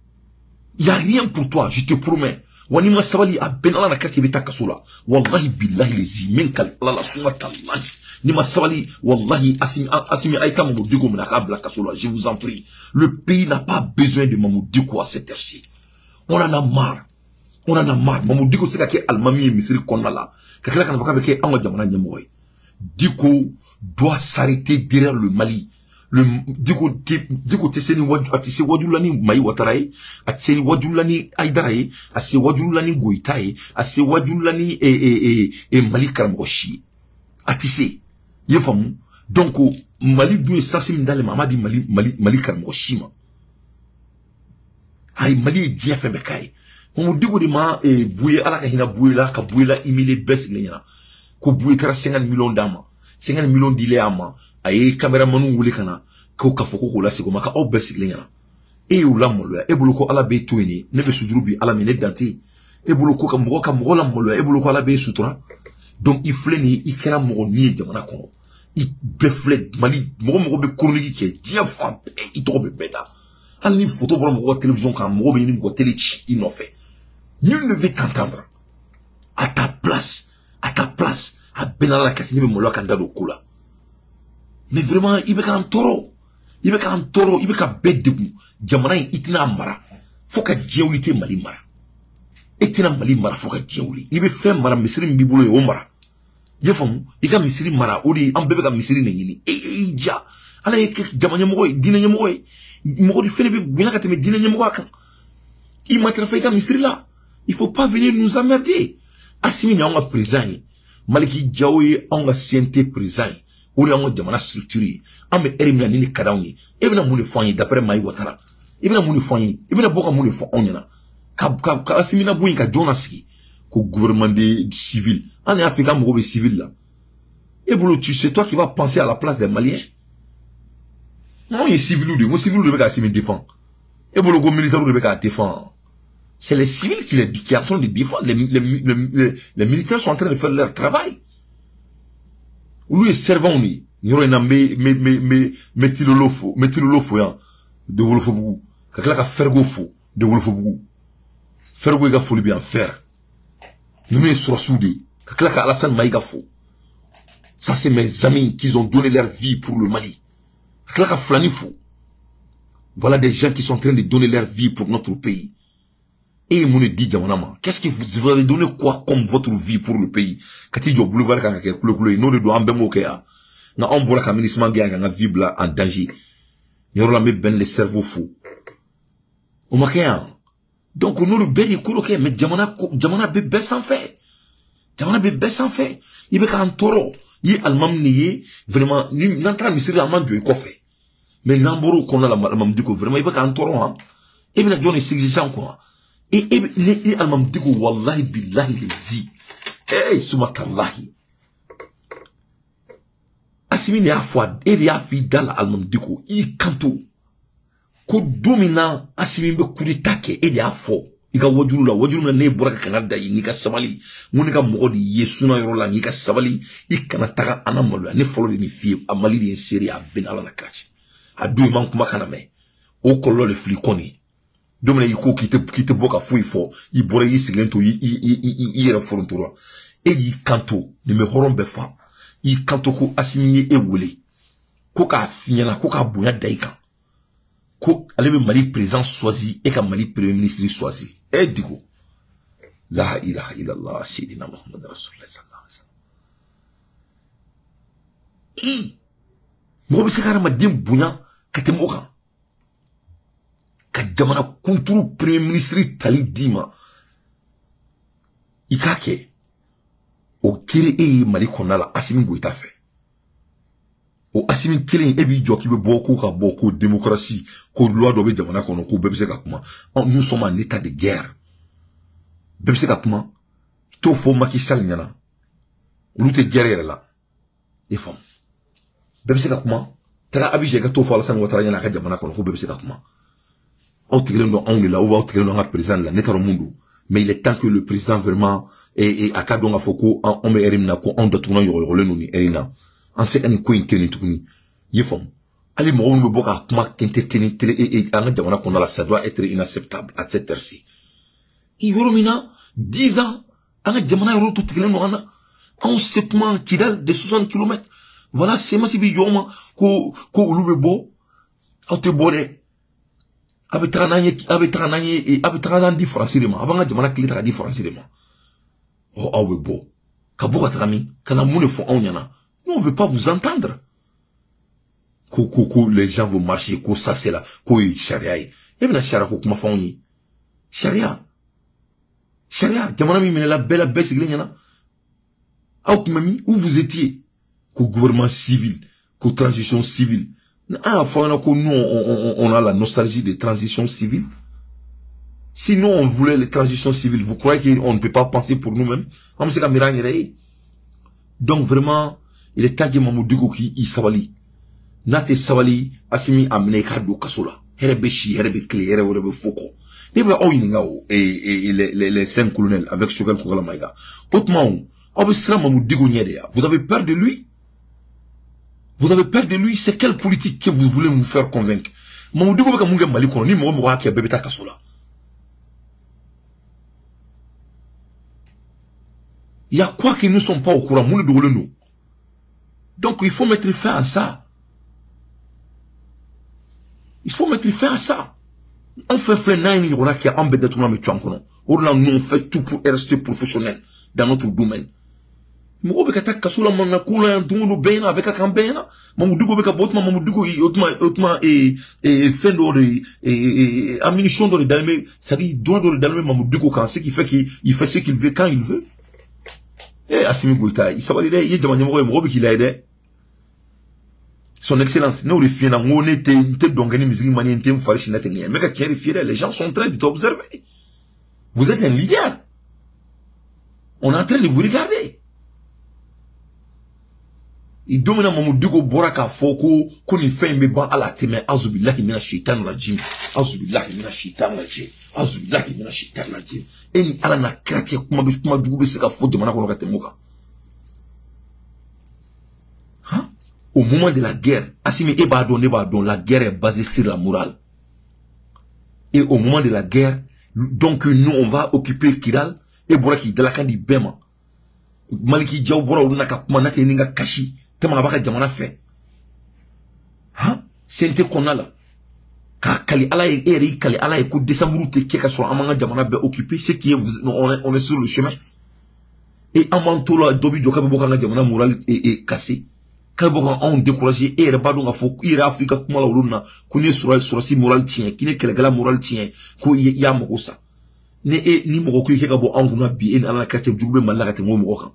il n'y a rien pour toi, je te promets. Wanima Sabali a benala na kati beta kasola. Wallahi billahi les imen kal la sunata Allah. Nima Sabali, wallahi asimi aïta Maman Duko menakabla kasola, je vous en prie. Le pays n'a pas besoin de Maman Duko à cette heure-ci. On en a marre. On en a marre. Maman Duko c'est que Almami et Misiri Konala. Diko doit s'arrêter derrière le Mali. Diko teseni atise wadulani Maï Watarae, atise wadulani Aïdarae, atise wadulani Goïtae, atise wadulani Mali Karamoshi. Atise. Yefam. Donc, Mali doué sensible dans les mamadi Mali Karamoshi. Aïe, Mali est bien fait Bekaï. On dit que ma boué à la kahina boué la kaboué la imile bes lenya ko boué kara 50 millions d'ama 50 millions d'ilé ama ay caméraman wuli kana ko kafoko ko la siko maka o bes lenya e ou la molo e boloko ala be toeni ne be sujuru ala mine danti e boloko kam mo la molo e boloko ala be sutura donc il fleni il kera mo ni jamana ko il befle mali mo be chronique qui est dia fam il tobe beda al ni photo pour mo télévision kam mo be ni ko télé il n'en fait. Nul ne veut t'entendre. À ta place, à Benala Kassini Molo Kandado Kula. Mais vraiment, il veut qu'un taureau. Il veut qu'un taureau, il veut qu'un bête de goût. Jamana itina mara. Faut qu'à djaoulité mali mara. Itina mali mara, faut qu'à djaouli. Il veut faire mara, misiri mbiboulo et omara. Yefam, il y a misiri mara, ou un bébé comme misiri n'yini. Et dja. Alors, il y a jamanya moui, dina moui. Moui fait le bien qu'à te mettre dina moui. Il m'a fait comme misiri là. Il faut pas venir nous emmerder. Assimi on a présent. Maliki Djaoui on a sienté présent. Ou on a jamana structuré. On me erimina ni kadauni. Ebina mouni foyer d'après Maï Watara. Ebina mouni foyer. Ebina boka mouni foyer onyana. Ka assimi na bouin ka jonaski. Ko gouvernement civil. On est africain moube civil là. Et boulot tu c'est toi qui vas penser à la place des Maliens. Non il est civil ou de. Moi civil ou de beka assimi défend. Et boulot go militaire ou de beka défend. C'est les civils qui sont en train de défendre. Les militaires sont en train de faire leur travail. Ou lui, servant, il y aura un mettez le lofo, de Wolfobougou. Quelqu'un qui a fergo faux, de Wolfobougou. Fergo est faux, bien faire. Nous, nous sommes soudés. Quelqu'un qui a Alassane Maïga faux. Ça, c'est mes amis qui ont donné leur vie pour le Mali. Quelqu'un qui a flâné faux. Voilà des gens qui sont en train de donner leur vie pour notre pays. Et mon dit Jamanama, qu'est-ce que vous avez donné quoi comme votre vie pour le pays? Kati jo boulevard kanga ke kule no de do ambe mo ke ya. Na on bola ka ministre mangi nga vibla en danger. Yoro la me ben les cerveaux fous. O makea. Donc nous le ben kulo ke mais Jamana be bes en fait. Jamana be bes en fait. Il be ka toro. Yi almam niye vraiment ni n'entra misiri almam jo ko fait. Mais namboro qu'on a la almam diko vraiment il be ka toro hein. Et bien John est exigeant quoi. Et almam diko wallahi billahi lezi. Subhanallahi. Asimi ni afwa eri afi dala almam diko I kanto. Ko domina asimi be kudi take eri afo. Ika wajulu na ne boraka Canada yi nika sabali. Munika mogodi yesuna yorola nika sabali. Ikana taka anamolo ne follow ni fie amali di seri a benala na krachi. Adu man kuma kana me. O kollo le flikoni. Domine yiko qui te boka fou il faut il bore yi siglento yi refrontura et yi kanto ne me horon befa yi kanto ko Assimi e wole ko ka finyana ko ka bonya daika ko ale be Mali président choisi et ka Mali premier ministre choisi e digo la ilaha illallah sayyidina Muhammad rasulullah sallallahu alaihi wasallam i mo be sekara ma dim bonya katemo kan ka jamana kunturu premier ministre tali dima ikake o kiri e Mali konala Assimi Goïta fait o Assimi killing e bi joki be boko ka boko démocratie ko loi do be jamana kono ko bebse ka kuma nous sommes en état de guerre bebse ka kuma to fo Macky Sall nyana lute guerre la e fam bebse ka kuma taga abije ka to fo Alassane Ouattara nyana ka jamana kono ko bebse ka kuma o tigre ndo on la o tigre ndo nga président la netaro mundu mais il est temps que le président vraiment et akadonga foko on me erimna ko on doit tourner yoro nuni erina en sait ani ko inteni tukuni yefom ali mo on boka kuma entertainer télé et anga jamana qu'on a la ça doit être inacceptable à cette heure-ci yoromina 10 ans anga jamana yoro to tigre no ana on sait comment Kidal de 60 km voilà c'est ma sibi yoma ko ulube bo auto boré avec trananye différence de moi avant jamana clé ta différence de moi oh awe bo kaboka trami kana mune fo onyana nous on veut pas vous entendre les gens vont marcher ko ça c'est là ko sharia et bien sharia ko kuma fonni sharia jamana mi mena la belle baisse glenyana au mami où vous étiez ko gouvernement civil ko transition civile ah faut que nous on a la nostalgie des transitions civiles. Sinon on voulait les transitions civiles, vous croyez qu'on ne peut pas penser pour nous-mêmes? Donc vraiment il est temps que Mamoudou qui y savali nate savali Assimi amene kado kasola herebe chi herebe clé herebe foko les cinq colonels avec Choguel Kogala Maïga autrement vous avez peur de lui. Vous avez peur de lui, c'est quelle politique que vous voulez nous faire convaincre? Mamoudou Beka Munga Mali Kono, ni Mouwa Mouwa qui a bébé Kasola. Il y a quoi qu'ils ne sont pas au courant, Moune Doule nous. Donc il faut mettre fin à ça. Il faut mettre fin à ça. On fait nain, il y aura qui a embêté tout le monde, nous on fait tout pour rester professionnel dans notre domaine. Mougo beka ta kasula mana kula ndungu bena avec un bena mamudugo beka botma mamudugo otma fendo de ammunition dans les dalme ça dit doit dans les dalme mamudugo quand ce qui fait qu'il fait ce qu'il veut quand il veut et Assimi Goïta il s'appelle il demande mo qu'il a aidé son excellence nous refina on était dongani musique mani ntem farisi natengi mais quand tu fier les gens sont en train de t'observer vous êtes un leader on est en train de vous regarder. Il domine Mamoudou Boraka Foko, qu'on y fait un ban à la teme, Azubillahi mina shaitan rajim, Azubillahi mina shaitan rajim, Azubillahi mina shaitan rajim. Et ni ala na kratia kuma dougou seka faute de manako temoka. Hein? Au moment de la guerre, Assimi Ebadon, la guerre est basée sur la morale. Et au moment de la guerre, donc nous on va occuper Kidal, et Boraki de la kandi Bema. Maliki Djaou Bora ou naka manate ninga kashi. Jamana fait. Hein? C'est un qu'on a là. Car Kali Alaï Eri, Kali Alaï, coup décembre, qui est sur Amanga Jamana occupé, c'est qui est, on est sur le chemin. Et Amantola, Dobi, Dokabokanga Jamana moral est cassé. Kabokan on découragé, et Rabadon a faux, il Afrika Kumala Luna, qu'on est sur si moral tient, qui n'est que la moral tient, qu'on y a Mokosa. Ni Moko qui est Kabo Anguna bi, et la carte du Goubé Malaka Mokan.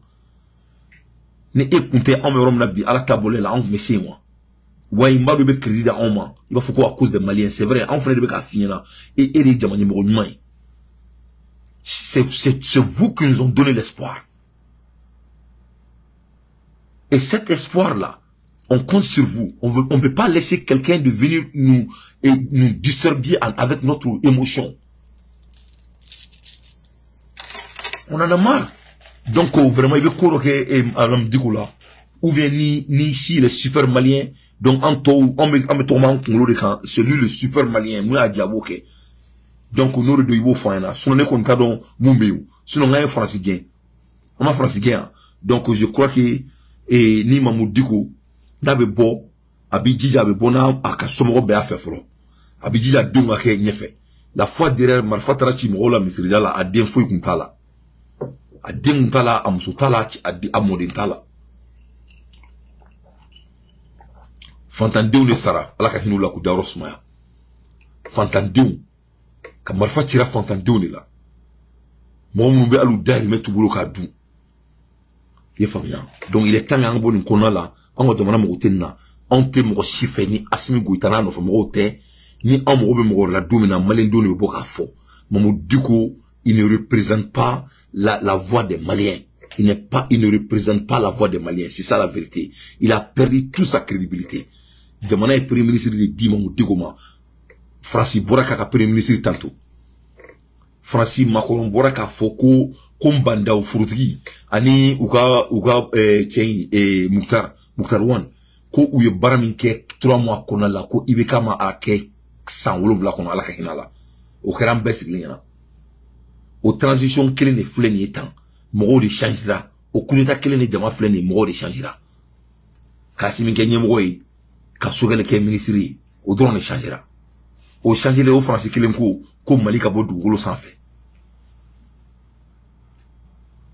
Ne écoutez en me romnabi à la table là on me c'est moi ouais m'a be crédit da on ma il va faut quoi à cause des Maliens c'est vrai en frère de ka finir et les jamani mo nyai c'est vous qui nous ont donné l'espoir et cet espoir là on compte sur vous on peut pas laisser quelqu'un de venir nous disturber avec notre émotion on en a marre. Donc vraiment il veut que Alam Dikoula ou bien ni ici les super maliens donc on me tourmente celui le super malien moi diaboke donc on aurait de Ibo Fana sinon on est content donc Mumbeu sinon on a un français On m'a France gain. Donc, je crois que, ni Mamoudou Diko, n'abe bo, abidija be bona, aka somoro be afe folo. Abidija dunga ke nyefe. La fois derrière, Marfa Tarachi Mola, Misridala, a den fouille kuntala. A den kuntala, a musutala, a modentala. Fantandeu ne sara, ala ka hinu la ku dawro sumaya. Fantandeu, ka Marfa tira Fantandeu ne la. Mon mbe alu dari metu bulu ka dou. Donc il est temps à un kona là, on va demander mon côté na, on te mo chiffre ni asimi goitana no famo te, ni on mo la domina malendo ne boka fo. Mamu Diko, il ne représente pas la voix des Maliens. Il ne représente pas la voix des Maliens. C'est ça la vérité. Il a perdu toute sa crédibilité. Jamana est premier ministre de dit Mamu Diko ma. Francis Boraka ka premier ministre tantôt. Francis Macron Boraka foko kombanda u furutigi ani uka chain Muktar One ko uye baramin ke 3 mois kona la ko ibeka ma ake 100 wolofla kona ala ka hinala o keram besiglina o transition kelen ne fleni etan mo de changera o kuneta kelen ne jama fleni mo de changera kasimi ke nyemo yi ka sogene ke ministry o drone changera o changer o français kelen ko malika bo dugolo sanfé.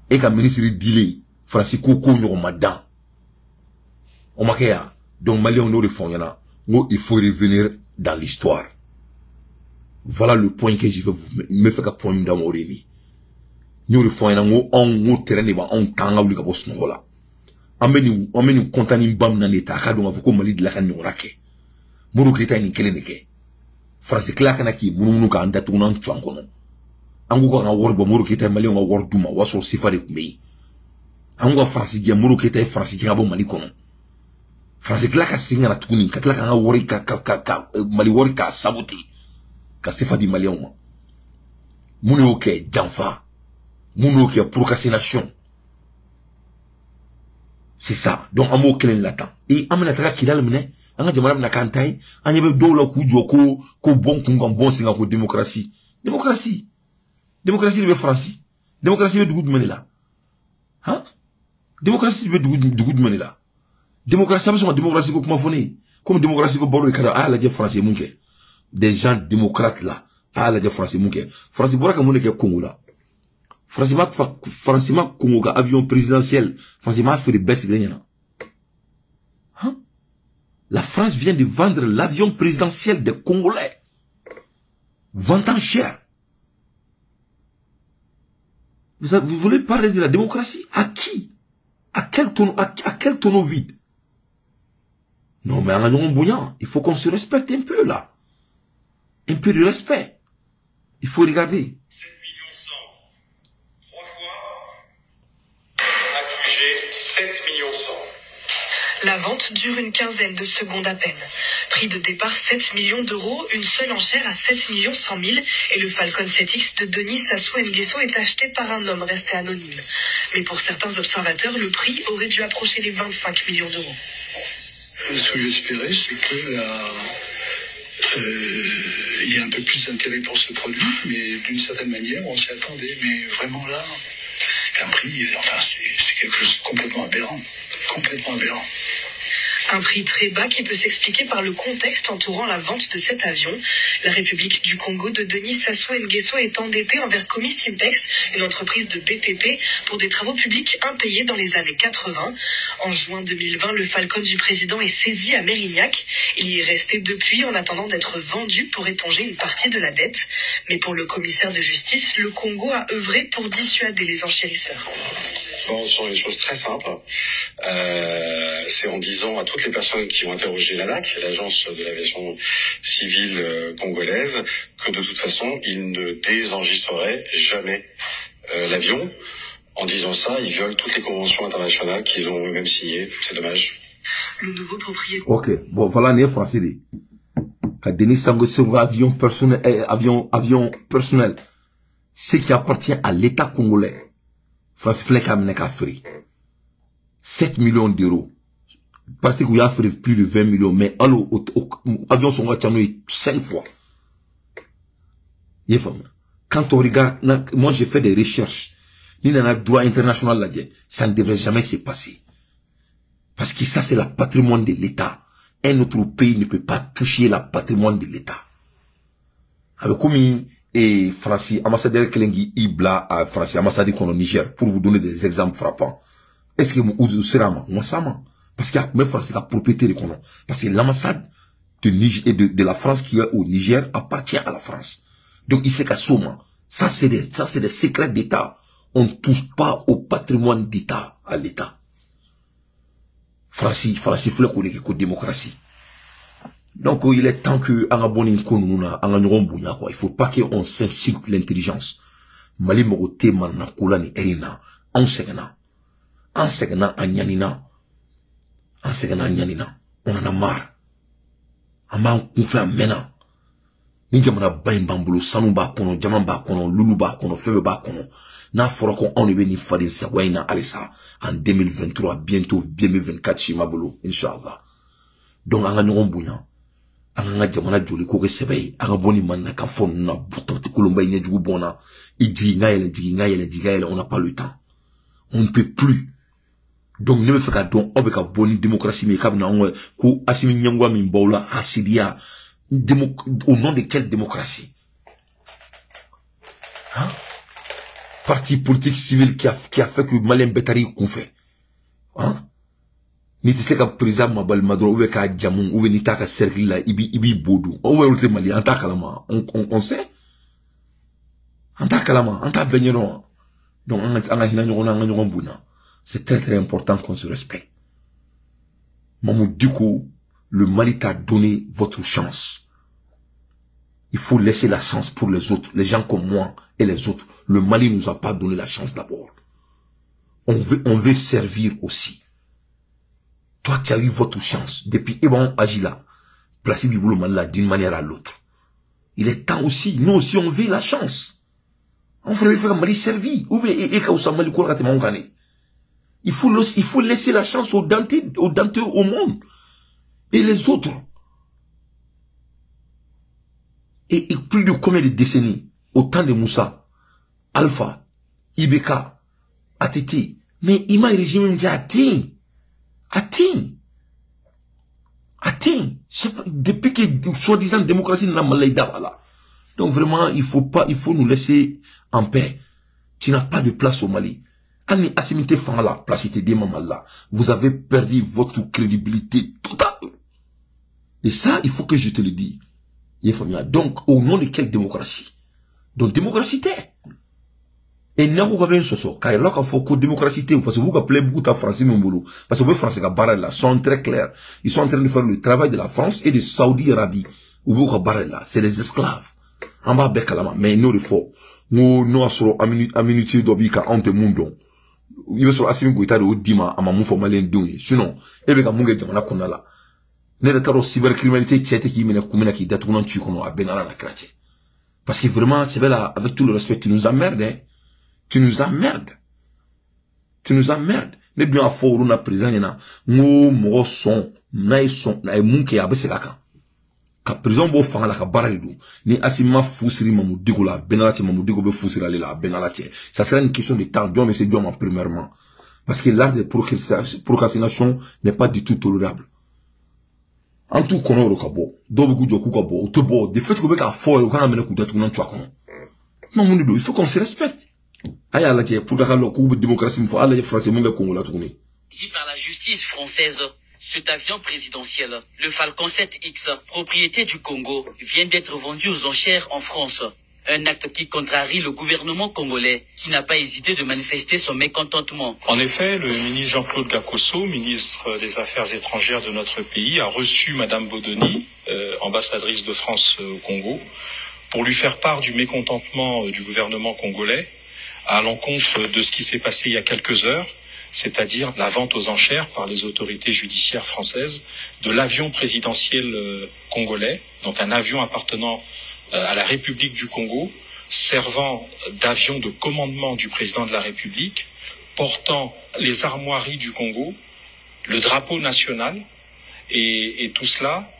Et quand le ministre dit Francis Koko nous madan. On m'a dit, donc Malien nous refondera. Il faut revenir dans l'histoire. Voilà le point que je veux me faire un point dans mon rémi. Nous refondera, on terrain et on tanga ou le cabos nous voilà. Amène contanin bam dans l'état, car donc avouko Mali de la canne rake. Mourou kita ni keleneke. Francis Klakanaki, mourou ka anda tunan chuangono. Angu ko nga wor bo muru kita Mali nga wor duma waso sifare kumei angu France dia muru kita France nga bo Mali kono France klaka singa na tukuni ka klaka nga wori ka Mali wori ka sabuti ka sifadi Mali oma muni oke janfa muni oke procrastination c'est ça donc amo kelen latan et amena taka kidal mene anga jamana na kantai anyebe dola ku joko ko bon kunga bon singa ko démocratie démocratie de France. Démocratie de Dougou de Manila. Hein? Démocratie de Dougou de Manila. Démocratie, c'est une démocratie comme fondée. Comme démocratie comme Bordeaux, ah, la France est mouké. Des gens démocrates là. Ah, la France est mouké. France est Bordeaux comme on est Congo là. France est Congo, avion présidentiel. France est fait des baisses de hein? La France vient de vendre l'avion présidentiel des Congolais. 20 ans cher. Vous voulez parler de la démocratie? À qui? À quel tonneau vide? Non, mais en un bouillant, il faut qu'on se respecte un peu, là. Un peu de respect. Il faut regarder. 7 100 000. 3 fois, accusé 7 100 000. La vente dure une quinzaine de secondes à peine. Prix de départ 7 millions d'euros, une seule enchère à 7 100 000 et le Falcon 7X de Denis Sassou Nguesso est acheté par un homme resté anonyme. Mais pour certains observateurs, le prix aurait dû approcher les 25 millions d'euros. Ce que j'espérais, c'est que il y a un peu plus d'intérêt pour ce produit, mais d'une certaine manière, on s'y attendait. Mais vraiment là, c'est un prix, enfin c'est quelque chose de complètement aberrant. Complètement aberrant. Un prix très bas qui peut s'expliquer par le contexte entourant la vente de cet avion. La République du Congo de Denis Sassou Nguesso est endettée envers Comis Simpex, une entreprise de BTP, pour des travaux publics impayés dans les années 80. En juin 2020, le Falcon du président est saisi à Mérignac. Il y est resté depuis en attendant d'être vendu pour éponger une partie de la dette. Mais pour le commissaire de justice, le Congo a œuvré pour dissuader les enchérisseurs. Bon, ce sont des choses très simples. C'est en disant à toutes les personnes qui ont interrogé l'ANAC, l'agence de l'aviation civile congolaise, que de toute façon, ils ne désenregistreraient jamais l'avion. En disant ça, ils violent toutes les conventions internationales qu'ils ont eux-mêmes signées. C'est dommage. Le nouveau propriétaire... Ok, bon, voilà, les Français. Quand Denis Sassou avion personnel, avion personnel, ce qui appartient à l'État congolais. France Fleck a mené qu'à faire 7 millions d'euros. Parce qu'il y a fait plus de 20 millions, mais alors, avion sont gâtés 5 fois. Quand on regarde, moi j'ai fait des recherches. Ni dans le droit international là, ça ne devrait jamais se passer. Parce que ça, c'est le patrimoine de l'État. Un autre pays ne peut pas toucher le patrimoine de l'État. Avec comme et France, ambassadeur Kelengi Ibla à France, ambassadeur au Niger, pour vous donner des exemples frappants. Est-ce que vous serez moi ça, parce qu'il y a même France la propriété de Kono. Parce que l'ambassade de la France qui est au Niger appartient à la France. Donc il sait qu'à Soma, ça c'est des secrets d'État. On ne touche pas au patrimoine d'État, à l'État. France, il faut la démocratie. Donc, il est temps que, il faut pas qu'on s'insulte l'intelligence. Mali mogote manna kulani erina, on segna anyanina, on en a marre. Ama on fait amena. Ni jamana bain bambulo, sanuba kono, jamamba kono, luluba kono, febeba kono. Na fora ko on est ni fadin sa wayna alisa en 2023, bientôt 2024 chimabolo, Inch'Allah. Donc, anga nyon bouyan. Anga jamana joli ko resebey anga boni manna kan fon na butoti kulumba ine jugu bona on n'a pas le temps, on ne peut plus. Donc ne me fait ka don obeka boni démocratie mais kabna on ko asimi nyangwa min bawla asidia au nom de quelle démocratie, hein? Parti politique civil qui a fait que Malien Betari qu'on fait, hein? Ni tise ka président mabal madro ou ka jamon ou ni ta ka cercle là ibi bodu ou le Mali anta kalama on sait anta kalama anta benyeno. Donc anga hina nyon buna, c'est très important qu'on se respecte. Maman Diko, le Mali t'a donné votre chance, il faut laisser la chance pour les autres, les gens comme moi et les autres. Le Mali nous a pas donné la chance d'abord, on veut servir aussi. Toi, tu as eu votre chance. Depuis Ebon Agila, placé Biboulou Malala d'une manière à l'autre. Il est temps aussi, nous aussi, on veut la chance. On veut faire Mali servi. Il faut laisser la chance aux dentés au monde. Et les autres. Et plus de combien de décennies, au temps de Moussa, Alpha, Ibeka, Atiti, mais il m'a régime qui a atteint. Depuis que soi-disant démocratie n'a pas. Donc vraiment, il faut nous laisser en paix. Tu n'as pas de place au Mali. Ani Assimité Fangala, placité des mamala. Vous avez perdu votre crédibilité totale. Et ça, il faut que je te le dise. Donc, au nom de quelle démocratie? Donc, démocratie t'es. Et n'a pas bien soso, car là qu'il faut que démocratie, parce que vous appelez beaucoup ta français mon boulot, parce que vous français là sont très clairs, ils sont en train de faire le travail de la France et de Saudi Arabie, ou vous là, c'est des esclaves, en bas bekalama, mais nous le faut, nous asuro aminuti dobika ante mundo, il veut sur asimi goita de odima à mamou formalien dungi, sinon, ebe ka munge jamana konala, ne retaro cybercriminalité tchete qui mena kumena qui datounan tu kono a benara na krache, parce que vraiment c'est là avec tout le respect tu nous emmerdes, hein. Tu nous emmerdes. Tu nous emmerdes. Ne bien fort na présent na mo son na munke abese kaka. Ka prison bo fanga la ka baralidu. Ni asima fusiri mamu digo la benalati mamu digo be fusira la benalati. Ça sera une question de temps. Dieu mais c'est Dieu premièrement. Parce que l'art de procrastination n'est pas du tout tolérable. En tout kono ro kabo. Dobu gujo ku kabo. To bo de fait ko be ka fort ko na mena ku datu na twa kono. Mamu il faut qu'on se respecte. Par la justice française, cet avion présidentiel, le Falcon 7X, propriété du Congo, vient d'être vendu aux enchères en France. Un acte qui contrarie le gouvernement congolais, qui n'a pas hésité de manifester son mécontentement. En effet, le ministre Jean-Claude Gakosso, ministre des Affaires étrangères de notre pays, a reçu Madame Bodoni, ambassadrice de France au Congo, pour lui faire part du mécontentement du gouvernement congolais à l'encontre de ce qui s'est passé il y a quelques heures, c'est-à-dire la vente aux enchères par les autorités judiciaires françaises de l'avion présidentiel congolais, donc un avion appartenant à la République du Congo, servant d'avion de commandement du président de la République, portant les armoiries du Congo, le drapeau national, et tout cela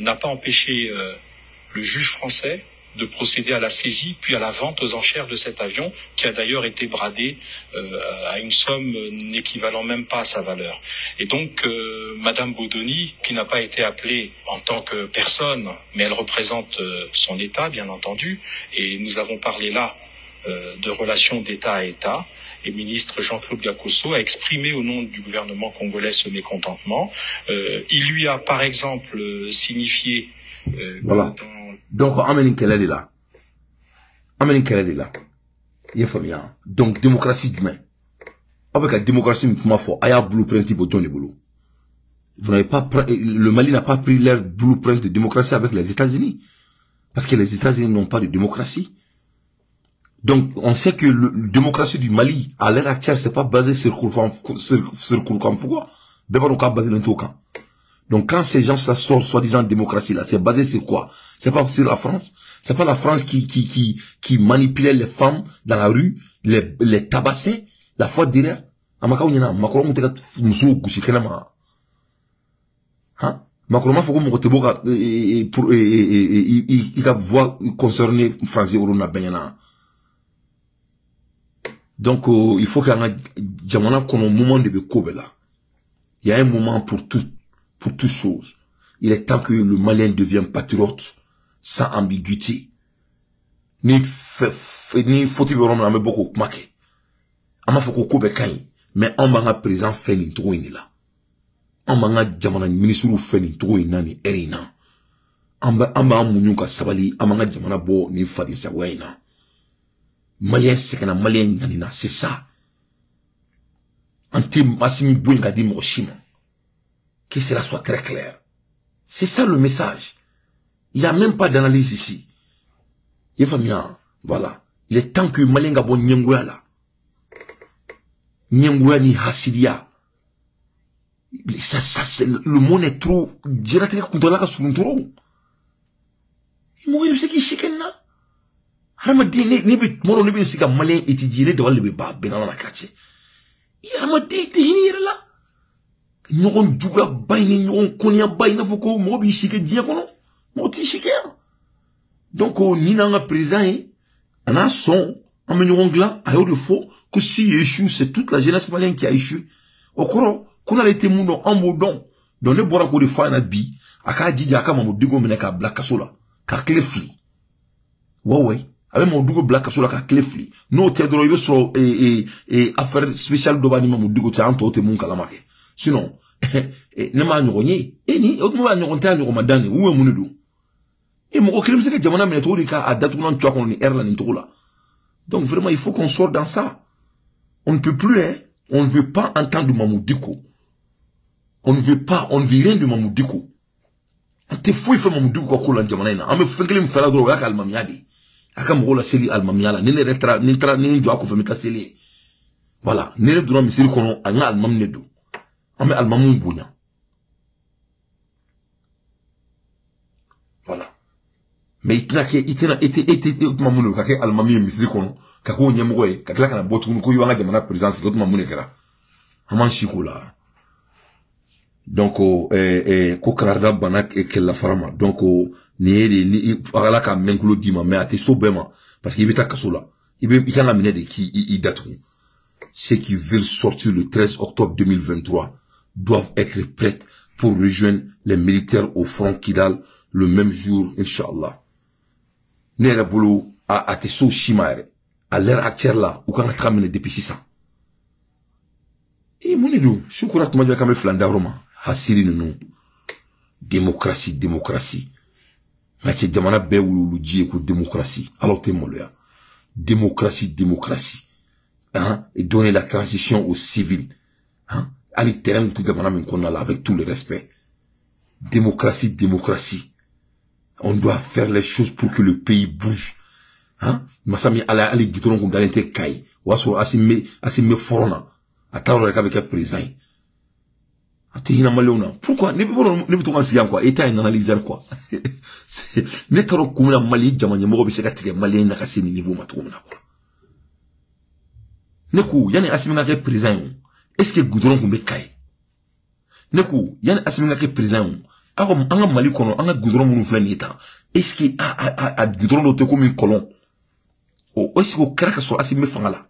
n'a pas empêché le juge français de procéder à la saisie puis à la vente aux enchères de cet avion qui a d'ailleurs été bradé à une somme n'équivalant même pas à sa valeur. Et donc Madame Bodoni, qui n'a pas été appelée en tant que personne, mais elle représente son État bien entendu, et nous avons parlé là de relations d'État à État. Et le ministre Jean-Claude Gakosso a exprimé au nom du gouvernement congolais ce mécontentement. Il lui a par exemple signifié... voilà. Donc, Amélie Kelly est là. Amélie Kelly est là. Il est familier. Donc, démocratie demain. Avec la démocratie, il faut aya blueprint pour Johnny Boulou. Vous n'avez pas, le Mali n'a pas pris leur blueprint de démocratie avec les États-Unis. Parce que les États-Unis n'ont pas de démocratie. Donc, on sait que la démocratie du Mali, à l'heure actuelle, c'est pas basé sur Kourkamfouga. Bébarouka basé dans tout cas. Donc, quand ces gens-là sortent, soi-disant démocratie là, c'est basé sur quoi? C'est pas sur la France. C'est pas la France qui manipulait les femmes dans la rue, les tabassait, la fois derrière. Amaka unyana, Macron muteka musu gushikena hein? Macron m'a fait comme Moteboka pour il a voix concernée français ou na benyana. Donc, il faut qu'il y ait un moment de Kobe là. Il y a un moment pour toutes choses. Il est temps que le Malien devienne patriote, sans ambiguïté. Ni faut-il me beaucoup marquer. Ama faut que Kobe kagne, mais on m'a présent fait ni trop là. On m'a jamana ministre ou fait ni trop ni erina. Amba munyuka sabali, amanga jamana bo ni fadi sawaina. Malien c'est Malien nanina, c'est ça. Anti Massimi Bouinga dit Moshima. Que cela soit très clair. C'est ça le message. Il n'y a même pas d'analyse ici. Il est bien, voilà. Il est temps que Malien Gabon Nyengouya là. Nyengouya ni Hasidia. Ça, le monde est trop. J'ai contre sur un trop. Il mourit, c'est qui chicken là. Haramadi ne moro ne sika Malien étudier de wale ba benana na quartier. Haramadi te hinir la. Ñogon juga bayni ñogon konya bayna fuko mo bi sike dia kono. Mo ti sike. Donc ni na nga président ana son am ñogon glan ayo de faux que si échoue c'est toute la jeunesse malienne qui a échoué. Okoro kuna lete mundo ambodon. Donc ne bora ko de fana bi aka jija aka mo digo mena ka black kasola ka clefli. Ouais. Avec mon double black sur la clefli. Non, t'es drôle, il sur affaire spéciale de baniment mon double t'es en toi t'es mon calamake. Sinon, ne m'a n'yogné. Ni, autre m'a n'yogné à n'yomadane ou un mounedou. Et mon crime c'est que jamana m'a trouvé qu'à à date où on tue qu'on est erlan into là. Donc vraiment il faut qu'on sorte dans ça. On ne peut plus on ne veut pas entendre Mamou Diko. On ne veut rien de Mamou Diko. On te fouille fait Mamou Diko quoi la jamana. On me fait que me faire la drogue à calmamiadi. Aka mgola seli almamiala nene retra nene jo ako femika seli voilà nene duna misiri kono anga almam nedo ame almamu bunya voilà mais itena mamuno kake almami misiri kono kako nyemgoy kakla kana botu ko yiwanga jamana présidence ko mamune kera aman shikola donc ko karada banak e kella farama donc ni ala ka menklo dima mais ate sobema parce qu'il est à kasola il can amener de qui il date. Ceux qui veulent sortir le 13 octobre 2023 doivent être prêts pour rejoindre les militaires au front Kidal le même jour inchallah. Nera bolo a ate so shimare à l'heure actuelle là ou quand on a depuis 600 et mon edo shukura tuma jaka me flanda roma hasiri non démocratie Mache jamana be wulu jie ko démocratie alors te moloya démocratie hein et donner la transition aux civils hein ali terrain tout jamana men konna là avec tout le respect démocratie on doit faire les choses pour que le pays bouge hein masami ala ali gitoron ko dalente kai waso asime forona ataro ka avec président pourquoi ne peut pas se quoi état un analyseur quoi ne taro kumuna Mali jamanya mo be se ka tige Mali na ka sini niveau matumuna quoi ne ku yani asimina ke président est-ce que goudron ko be kai ne ku yani asimina ke président anga Mali kono anga goudron munu flen yeta est-ce que a goudron do te comme un colon o est-ce que kara ka so asime fangala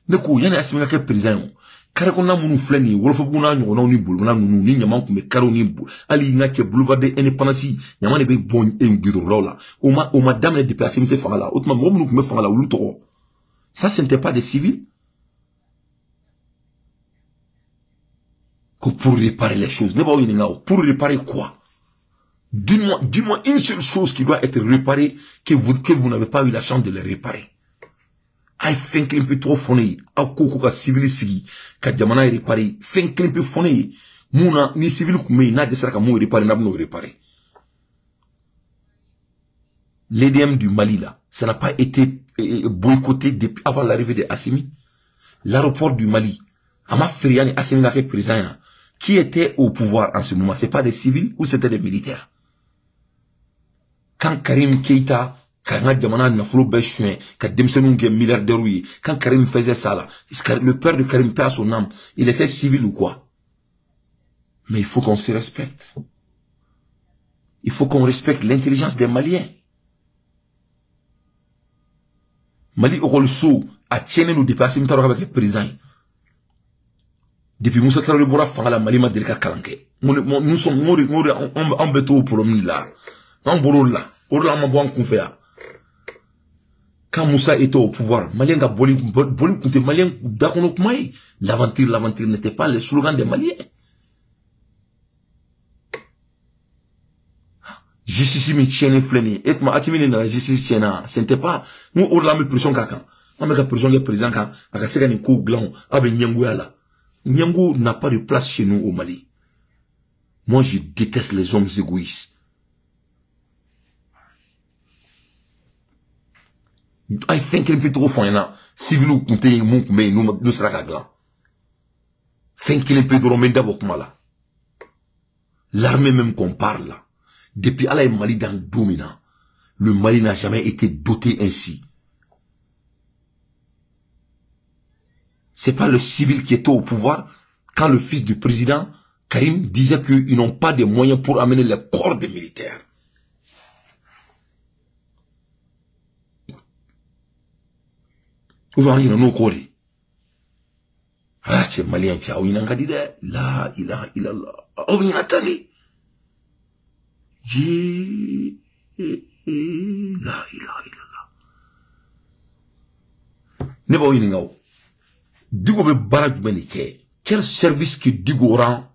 ne ko yana asime ka président kara ko na munu flen yi wolofo buna nyo na ni bul na nunu ni nyama ko me karo ni bul ali nga che boulevard de indépendance nyama ne be bon en goudron là o ma dame ne déplacer me fangala autrement mo munu ko me fangala ou to ça ce n'était pas des civils que pour réparer les choses. Pour réparer quoi? Dis-moi une seule chose qui doit être réparée que vous n'avez pas eu la chance de les réparer. Aïe, fin un peu trop foné. A koko ka civil sigi. Ka jamana réparer. Fin un peu foné. Mouna, ni civil koumé, na de saraka mou réparer, n'a pas réparer. L'EDM du Mali là, ça n'a pas été boycotté depuis avant l'arrivée de Assimi. L'aéroport du Mali, Ama Friani Assimi n'a président. Qui était au pouvoir en ce moment? C'est pas des civils ou c'était des militaires? Quand Karim Keïta, quand Djamana Naflo Bechouin, quand Demsenou est milliardaire, quand Karim faisait ça là, le père de Karim perd son âme, il était civil ou quoi? Mais il faut qu'on se respecte. Il faut qu'on respecte l'intelligence des Maliens. Mali Orolso a tenu nous dépasser avec le président. Depuis Moussa Traoré Bora Fangala Mali ma delika kalanke. Nous sommes en béto pour le là. En boulot là. Orla ma bon conféa. Quand Moussa était au pouvoir, Malien a boli contre Malien d'akono kumai. L'aventure n'était pas le slogan des Maliens. Justice mi tienne fleni. Et ma atimini na justice tienne. Ce n'était pas. Nous orla mi pression kaka. On me ka pression le président kan. Aka seka ni kou glan. Abe nyangu là. Nyangou n'a pas de place chez nous au Mali. Moi, je déteste les hommes égoïstes. Aïe, fin qu'un peu trop fin, civil ou compté, mais nous sera gaglant. Fin qu'un peu trop menda bokmala. L'armée même qu'on parle là. Depuis Allah et Mali dans le dominant, le Mali n'a jamais été doté ainsi. C'est pas le civil qui était au pouvoir quand le fils du président, Karim, disait qu'ils n'ont pas de moyens pour amener les corps des militaires. Vous voyez, nous corps. Ah, c'est malien, c'est où il n'a dit là, il a, oh, il a tani. Là, ne pas où Digo be barrage benike. Quel service que Digo rend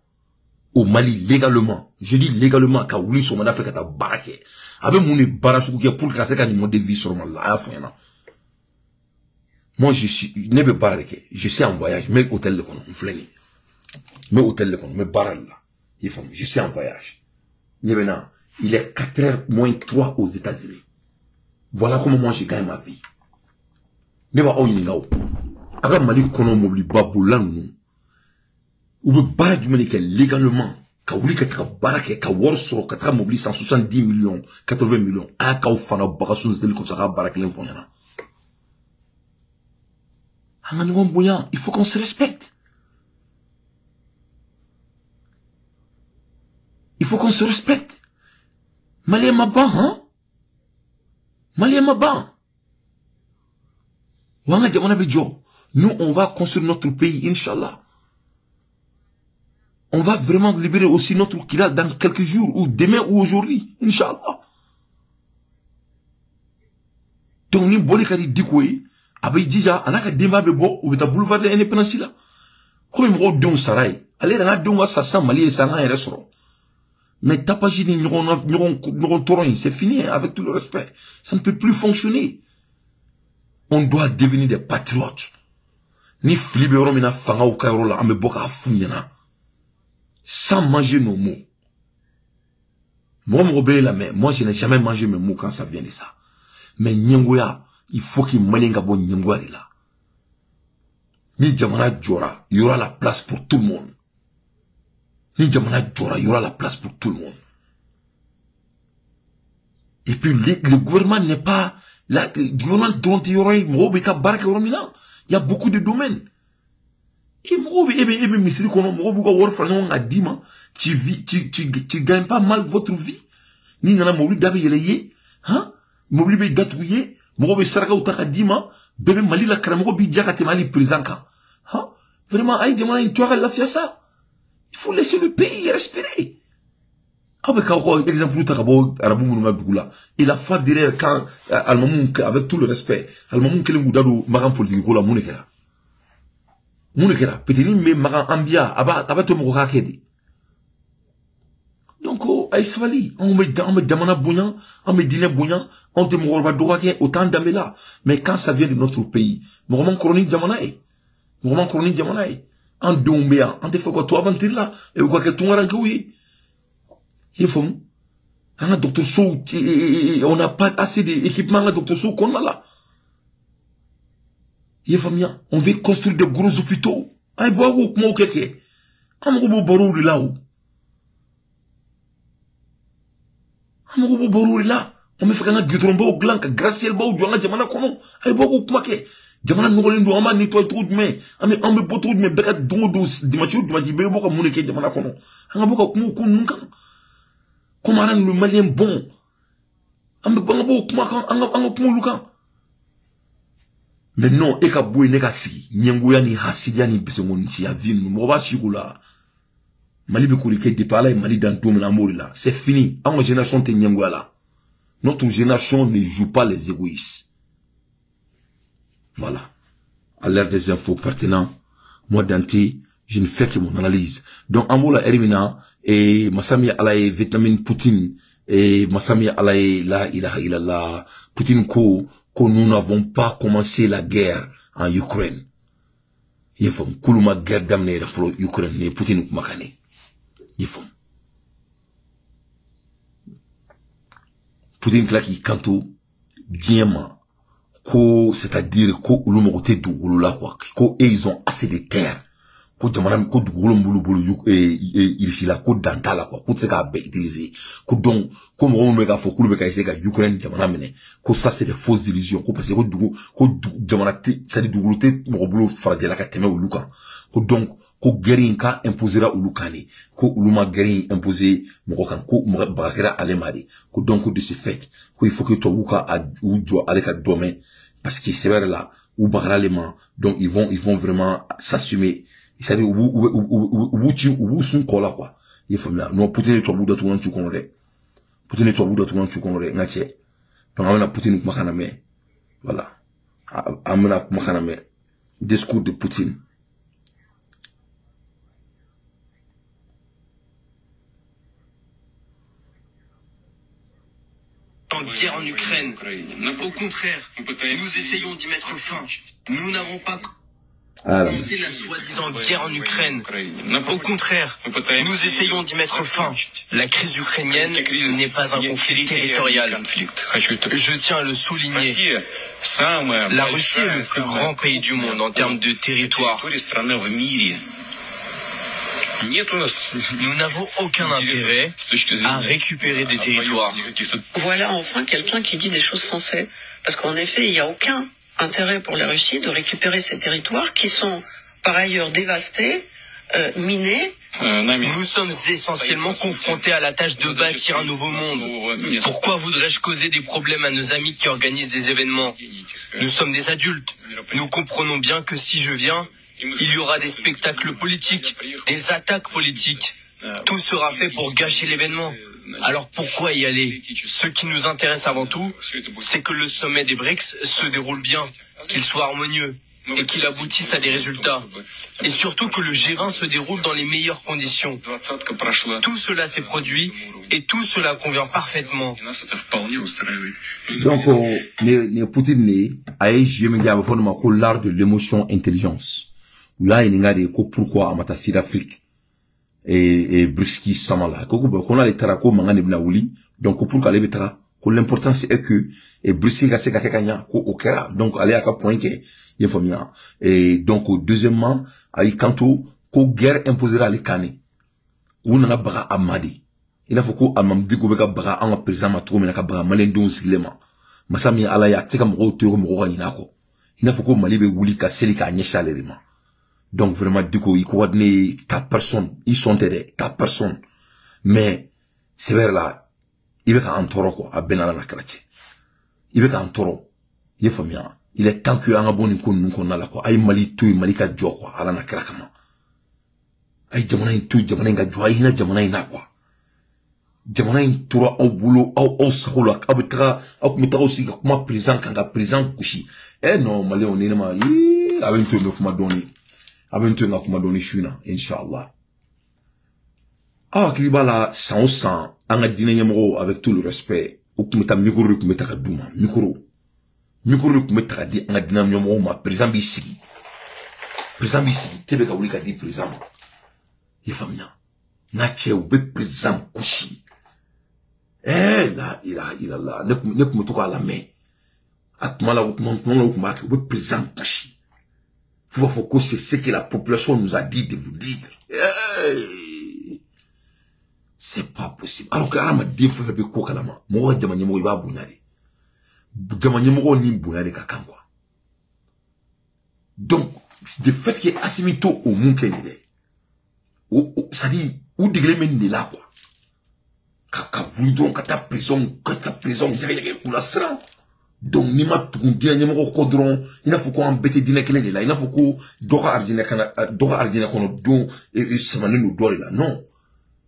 au Mali légalement? Je dis légalement, car oui, son mandat fait que ta barrage. Avec mon barrage pour casser quand il m'a de vie sur mon là, moi, je suis, ne be barrage. Je suis en voyage, mais hôtel de con, flâner. Mais hôtel de con, mais barrage là. Je suis en voyage. Il est 4h moins 3 aux États-Unis. Voilà comment moi je gagne ma vie. Ne pas on aga Mali kono mobili babola nous ou be bara du Mali légalement ka wuli ka barake ka worso ka mobili 170 millions 80 millions a ka fana bagasun zel ko saka barake len fonyana amani won boyan il faut qu'on se respecte. Il faut qu'on se respecte. Mali maba hein Mali maba wanga jamana be jo. Nous, on va construire notre pays, Inch'Allah. On va vraiment libérer aussi notre Kila dans quelques jours, ou demain ou aujourd'hui, Inch'Allah. Donc, nous, bolé kadi dikoui, abe déjà, anaka dema bebo, ou beta boulevard de l'indépendance là. Comme il me don saray, allez, rana don wa sasa mali et sana et restaurant. Mais tapagini, nous toron, c'est fini, avec tout le respect. Ça ne peut plus fonctionner. On doit devenir des patriotes. Ni flibéro mina fanga ou kairo la ame boka funyana. Sans manger nos mots. Moi, moi, je n'ai jamais mangé mes mots quand ça vient de ça. Mais Nyangoya, il faut qu'il m'alenga bon Nyangoya là. Ni Jamana Djora, il y aura la place pour tout le monde. Ni Jamana Djora, il y aura la place pour tout le monde. Et puis, le gouvernement n'est pas, le gouvernement dont il y aura, il y a beaucoup de domaines. Et Misiri kono mogo buka wor fana on a dit ma tu gagnes pas mal votre vie ni nana mobili dabe yeleye hein mobili be datouye mogo be saraka utaka dima bébé mali la karamogo bi diaka te mali président ka hein vraiment ay demande une toile la fiasa il faut laisser le pays respirer avec un exemple utaka bo arabu munuma bugula il a fait derrière quand almamoun avec tout le respect almamoun kele ngudado magan politique ko la munekera peut-être mais magan ambia aba to mo kakedi donc ay savali on me damana bougnan on me dîner bougnan on te mo ba doake autant d'amela mais quand ça vient de notre pays mo roman chronique jamanae en dombea on te fait quoi toi aventure là et quoi que tout rank oui il faut un docteur Sou on n'a pas assez d'équipement à docteur Sou qu'on a là. On veut construire de gros hôpitaux. Aïe, bois ou comment qu'est-ce Amourou barou de là où. Amourou barou de là. On me fait un guidron au gland, graciel bas ou du an jamana kono. Aïe, bois ou comment qu'est jamana n'oulin do ama nettoie tout de mai. Ame on me beau tout de mai bekat dongo dimachu dimachi bébé boka mouneke jamana kono. Anga boka kumu kununka. Comment rendre le malien bon? Ame banga bo kuma kan anga kumu luka. Mais non, eka boue neka si, nyenguya ni hasidia ni besongonti ya vin, mwoba chikula. Mali bekourike depala et mali dantoum la mori là. C'est fini. En génération te nyenguya là. Notre génération ne joue pas les égoïstes. Voilà. À l'ère des infos pertinents, moi Dante, je ne fais que mon analyse. Donc, en la Hermina, et Massami Alaye, Vietnamine Poutine, et Massami Alaye, la ilaha illallah, Poutine ko nous n'avons pas commencé la guerre en Ukraine. Il faut que ma guerre d'amener la Ukraine, mais Poutine makane. Il faut. Poutine qui kanto, diamant, c'est-à-dire que l'humanité du Gouloula, quoi, ils ont assez de terre. Ko jamana ko dugolo mbulu bulu ici la ko dantala quoi ko tseka be utiliser ko donc comme on me ga fo ko be ka essayer ka Ukraine jamana mene ko ça c'est des fausses illusions ko parce que ko jamana te ça dit dugolo te mo bulu faradela ka teme uluka ko donc ko guerre ka imposera ulukani ko uluma guerre imposer mo kan ko mo bakira alemadi ko donc de ce fait ko il faut que toi uka ou jo avec un domaine parce que c'est vrai là ou bakira lema donc ils vont vraiment s'assumer. C'est-à-dire, où sont quoi, quoi. Il faut là. Nous, Poutine, toi, Bouddha, tout le monde, tu connais. Poutine, toi, Bouddha, tout le monde, tu connais. N'a-t-il. Donc, on a Poutine, Makaname. Voilà. Amena, Makaname. Discours de Poutine. En guerre en Ukraine. Au contraire, nous essayons d'y mettre fin. Nous n'avons pas commencé la soi-disant guerre en Ukraine. Au contraire, nous essayons d'y mettre fin. La crise ukrainienne n'est pas un conflit territorial. Je tiens à le souligner. La Russie est le plus grand pays du monde en termes de territoire. Nous n'avons aucun intérêt à récupérer des territoires. Voilà enfin quelqu'un qui dit des choses sensées. Parce qu'en effet, il n'y a aucun intérêt pour la Russie de récupérer ces territoires qui sont par ailleurs dévastés, minés. Nous sommes essentiellement confrontés à la tâche de bâtir un nouveau monde. Pourquoi voudrais-je causer des problèmes à nos amis qui organisent des événements? Nous sommes des adultes. Nous comprenons bien que si je viens, il y aura des spectacles politiques, des attaques politiques. Tout sera fait pour gâcher l'événement. Alors pourquoi y aller? Ce qui nous intéresse avant tout, c'est que le sommet des BRICS se déroule bien, qu'il soit harmonieux et qu'il aboutisse à des résultats. Et surtout que le G20 se déroule dans les meilleures conditions. Tout cela s'est produit et tout cela convient parfaitement. Donc, Poutine a l'art de l'émotion intelligence. Là, il y a pourquoi amata Sud-Afrique et Briski Samala. Qu'on a les tarako mangane bnaouli. Donc, pour qu'elle betara, que l'important c'est que, et Briski kase kakekanya, au kera. Donc, allez à point que, il faut bien. Et donc, deuxièmement, aïe kanto, ko guerre imposera les kane. Ou nana baga amadi. Il faut ko amamdi ko beka baga en président matro, mais naka baga malendon silema. Masami alaya, tseka mro teo mro ganina ko. Il faut ko malibe wuli ka seli ka nyesha lerima. Donc vraiment, du coup, il coordonne ta personne. Ils sont aidés, ta personne. Mais, c'est vrai là, il veut qu'un taureau, quoi, à Benala la Karaché. Il veut qu'un taureau. Il est familier. Il est temps qu'il y ait un bon qu'on a là, quoi. Aïe Mali tout, Mali ka jo, quoi, à la Nakarakama. Aïe Jamanaï tout, Jamanaï ka jo, aïe Jamanaï na, quoi. Jamanaï toura au boulot, au saoula, abitra, au kumita aussi, comme présent, quand présent, couchi. Eh non, Mali, on est ma, avec tout le kuma donné. Avec tout le kuma donné, chuna, Inch'Allah. Ah, Kilibala, 100, en a dîné avec tout le respect, au kumita micro, kumita kadouma, micro. Micro kumita di, en a dîné ma présent ici. Présent ici, tebe ka wuli ka di présent. Il faut bien. Nache ou be présent couchi. Eh, là, il a là, ne me toque à la main. Atmala ou kumaki, ou be présent couchi. Faut que c'est ce que la population nous a dit de vous dire. Eh, c'est pas possible. Alors que Arama dit, faut faire quoi kalama. Moi, Jamanyemo, il va bounare. Jamanyemo, ni bounare kakangwa. Donc, le fait qu'il y ait Asimito au monde qu'elle est. Ça dit, où déglé men là, quoi. Kaka boudon, kata prison, y'a pour la sera. Donc, ni ma tout dit, ni ma kodron, il n'a faut qu'on embête dîner qu'elle est là, il n'a faut qu'on dora argina qu'on don, et se mané nous dore là. Non.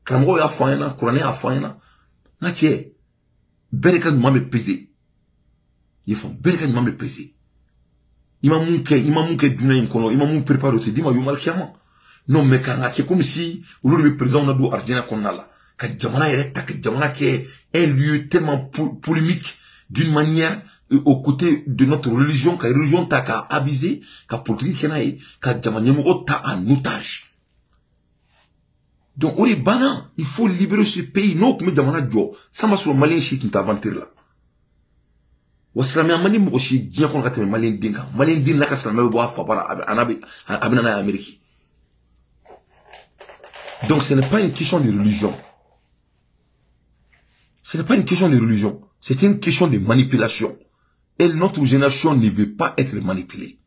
Quand a faina, couronné a faina. N'a tiens, Bereka m'a me pesé. Il faut, Bereka m'a me pesé. Il m'a manqué d'une incono, il m'a manqué préparé, tu dis, ma yumal kiama. Non, mais quand c'est comme si, au lieu de présent, on a d'où argina qu'on a là. Que Jamana est que Jamana qui est un lieu tellement polémique, d'une manière, aux côtés de notre religion, que la religion t'a qu'à aviser, qu'à politique qu'il y a, que Jamanyemo t'a en otage. Donc, on est banal, il faut libérer ce pays, non, comme Jamana Djo, ça m'a sur le malien chic, nous t'a inventé là. Waslamé amani mo aussi bien qu'on a malien dinga. Malien dinga ka salame bo afabara abinana Amérique. Donc ce n'est pas une question de religion. Ce n'est pas une question de religion. C'est une question de manipulation. Et notre génération ne veut pas être manipulée.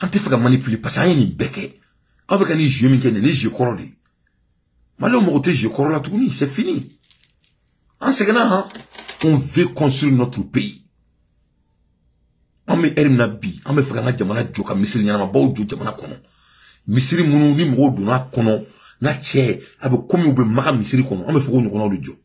On te fait manipuler parce qu'il y a une béquille. Avec un jeu, les jeux corrodés. Malheur mo te jeux corrodés tout c'est fini. En ce cas-là, on veut construire notre pays. On me erina bi, on me fait un jamana joka, misiri nyama bao jo jamana kono. Misiri munu ni mo do na kono, na che, abe komi ube maka misiri kono, on me fait un kono de jo.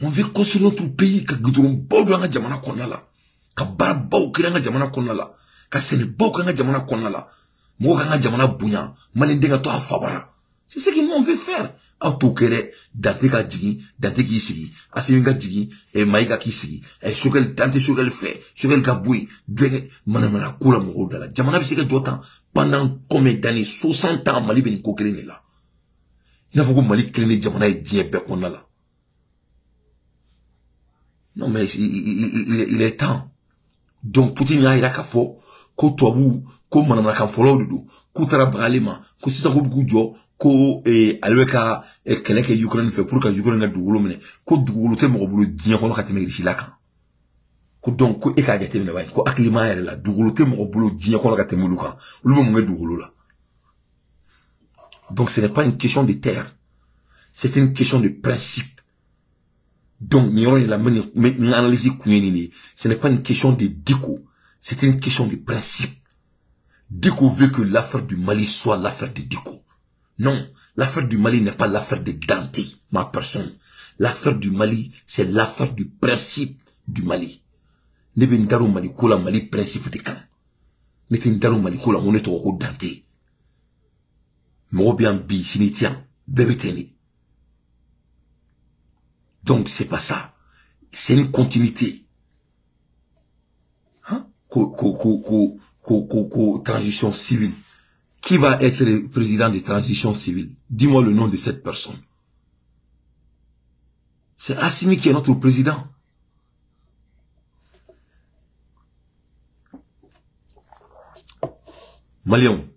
On veut construire notre pays, ka gudron bao do nga jamana kono la, ka bara bao kira nga jamana kono la, ka sene bao nga jamana kono la, mo nga jamana bunya, malendenga to afabara. C'est ce que nous on veut faire. Auto kere dante ka jigi dante ki sigi asimi ka jigi e maika ki sigi e sokel dante sokel fait sokel ka boui dwege mana kula mo dala jamana bi se ka jota pendant combien d'années 60 ans Mali beni ko kele la il faut que Mali kele jamana e djie be kon la non mais il est temps donc Poutine ya ira ka fo ko tobu ko mana ka folo dudu ko tara bralema ko sisa ko bujo ko alweka kele ke Ukraine fait pour que Ukraine na dugulu mene ko dugulu te mo bulu dien ko ka teme risila kan ko donc ko e ka jate mene bay ko aklima yere la dugulu te mo bulu dien ko ka teme lu kan lu mo ngi dugulu la. Donc ce n'est pas une question de terre, c'est une question de principe. Donc ni on la men analyse kuyenini, ce n'est pas une question de déco, c'est une question de principe. Déco veut que l'affaire du Mali soit l'affaire de déco. Non, l'affaire du Mali n'est pas l'affaire de Dante, ma personne. L'affaire du Mali, c'est l'affaire du principe du Mali. Ne ben daro Mali kola Mali principe de kan. Ne ten daro Mali kola on est au Dante. Mo bien bi sinitian, bébé teni. Donc c'est pas ça. C'est une continuité. Hein? Transition civile. Qui va être président de transition civile? Dis-moi le nom de cette personne. C'est Assimi qui est notre président. Malion,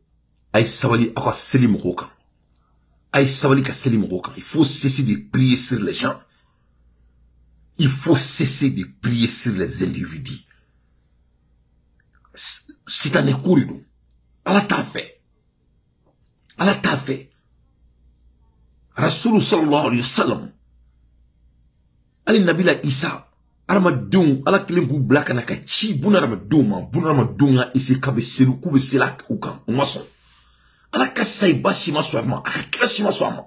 aïe savali akwa selim roka. Aïe savali ka selim roka. Il faut cesser de prier sur les gens. Il faut cesser de prier sur les individus. C'est un écouré. ala t'a fait ala t'a fait Rasul sallallahu alayhi wa sallam ali nabila Isa armadon ala kelen ku blaka na ka ci buna ramadon nga isi kabe selu ku be selak ukan mason ala ka sai bashi maswama aka shi maswama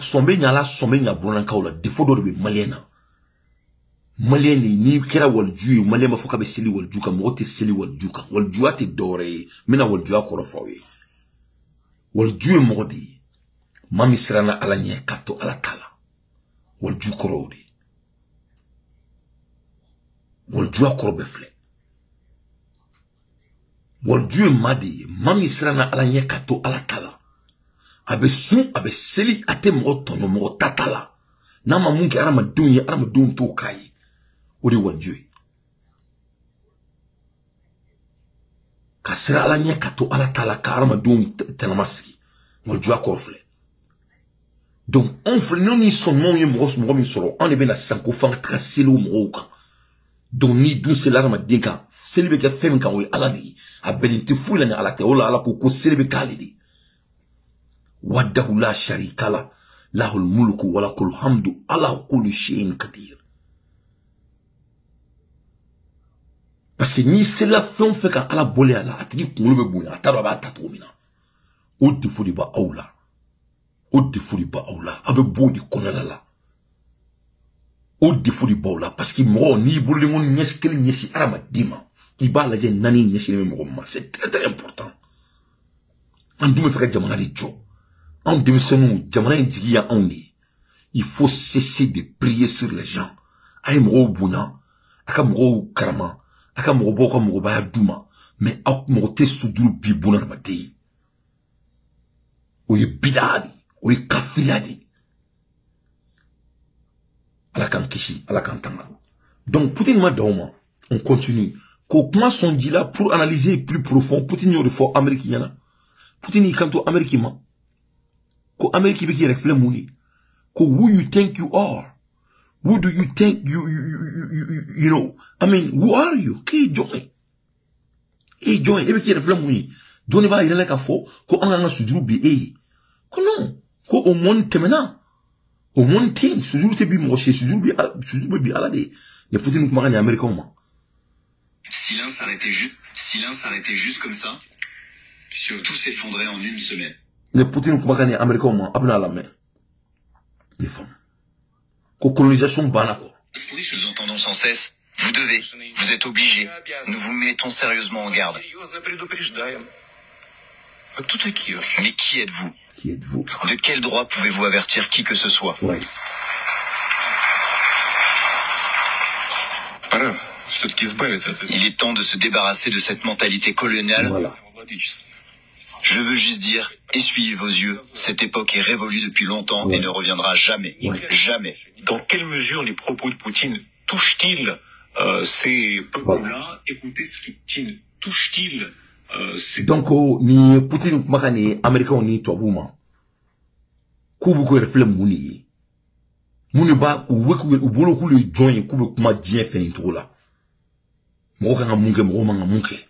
sombe nya bonan kawla defo do be maliena ni kera walju malema foka be seli walju ka mo te seli walju ka walju ate dore mina walju akoro fawe walju modi mami sirana ala nya kato ala tala walju korodi walju akoro be fle walju madi mami sirana ala nya kato ala tala abe sun abe seli ate mo tono mo tatala na mamunki arama dun to kai odi walju kasira ala nya kato ala tala ka arama dun tanamasi walju akorofle donc on fait non ni son nom mo mi soro on ebe na sanko fanga tracelo mo ka donc ni dun selarama dinka selibe ka fem kan we ala di abenite fula ni ala te ola ala ko selibe kalidi wadahu la sharika la lahul mulku wa lakul hamdu ala kulli shay'in qadir. Parce que ni c'est la fin fait quand ala bolé ala atri kungulu be bunya ataba ba tatomina o defudi ba aula abe bodi konala la o defudi ba aula parce que mo ni bolé ngon nyeskeli nyesi arama dima ibala je nani nyesi me mo ma c'est très important en dume fait jamana di jo en dume senu jamana njigi ya only il faut cesser de prier sur les gens ay mo bunya aka mo karama aka mo boko mo ba duma mais ak mo te suduru bi buna ma te o ye bidadi o ye kafiriadi ala kan kishi ala kan tanga. Donc Poutine ma dauma on continue ko kuma son dit là pour analyser plus profond Poutine yo de fort américain Poutine il kanto américain ko américain be ki refle muni ko who you think you are. Who do you think you know? I mean, who are you? Qui join? Et join. Et bien, qui est le flamme, oui. Johnny va y aller qu'à faux, qu'on a un sujou bi, eh. Qu'on non. Qu'on au monde temena. Au monde ting. Sujou te bi moche, sujou bi ala de. Ne peut-être nous marrer américain, moi. Silence arrêté juste comme ça. Sur tout s'effondrer en une semaine. Ne peut-être nous marrer américain, moi. Abna la main. Les femmes. Colonisation bana quoi. Nous entendons sans cesse. Vous êtes obligés. Nous vous mettons sérieusement en garde. Mais qui êtes-vous? De quel droit pouvez-vous avertir qui que ce soit? Ouais. Il est temps de se débarrasser de cette mentalité coloniale. Voilà. Je veux juste dire, essuyez vos yeux. Cette époque est révolue depuis longtemps et ne reviendra jamais. Jamais. Dans quelle mesure les propos de Poutine touchent-ils ces peuples-là? Écoutez ce que Poutine touche-t-il ces... Donc, ni Poutine makani américain ni tobouma. Kubu ko refle muni. Muni ba uweku ubolo ku le join kubu kuma dien feni to la. Mo ka ngamunke mo manga munke.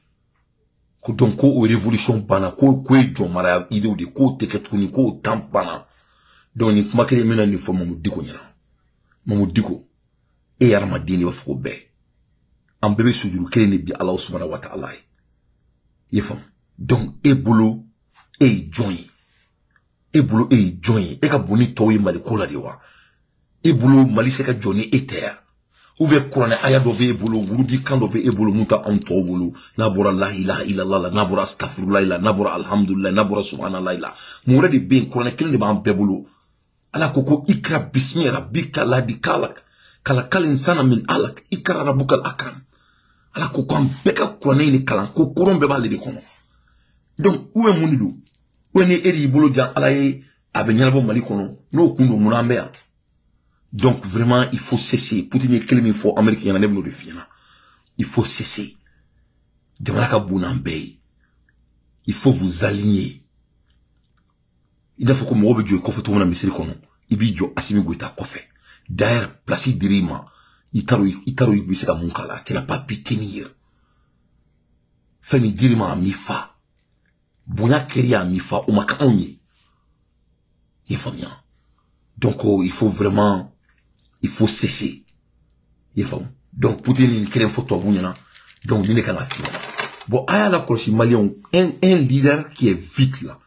Ko donc ko révolution bana kojon mara idée de ko teketuni ko tampana donc ni kuma kele mena ni fo mamu diko e yarama dini wa fo be am bebe sujuru kele ni bi Allah subhanahu wa ta'ala yefam donc e bolo e join e ka boni to yi mali ko la de wa e bolo mali se ka joni e terre ouvert Coran aya do be bolo wurudi kan do be e bolo muta on to bolo nabura la ilaha illallah nabura astaghfirullah ila nabura alhamdulillah nabura subhanallah ila mure de be Coran kelen de ba be bolo ala koko ikra bismi rabbika ladhi kalak kal insana min alak ikra rabbukal akram ala koko am beka Coran ni kalan ko Coran be balde kono donc où est munidu woni eri bolo jan ala e abenyalbo mali kono no kundo munambe ya. Donc vraiment, il faut cesser. Poutine est clé, il faut américain, il faut cesser. Il faut vous aligner. Il faut que moi Dieu kofe tout le monde misiri kono. Ibijo asimi gweta kofe. D'ailleurs, place dirima. Itaro ibiseka munkala. Tu n'as pas pu tenir. Femi dirima mifa. Bonya keria mifa ou maka onye. Il faut bien. Donc il faut vraiment, il faut cesser. Il faut. Donc Poutine il crée une photo bunyana. Donc il n'est qu'à la fin. Bon, à la Corsi Malien, un leader qui est vite là.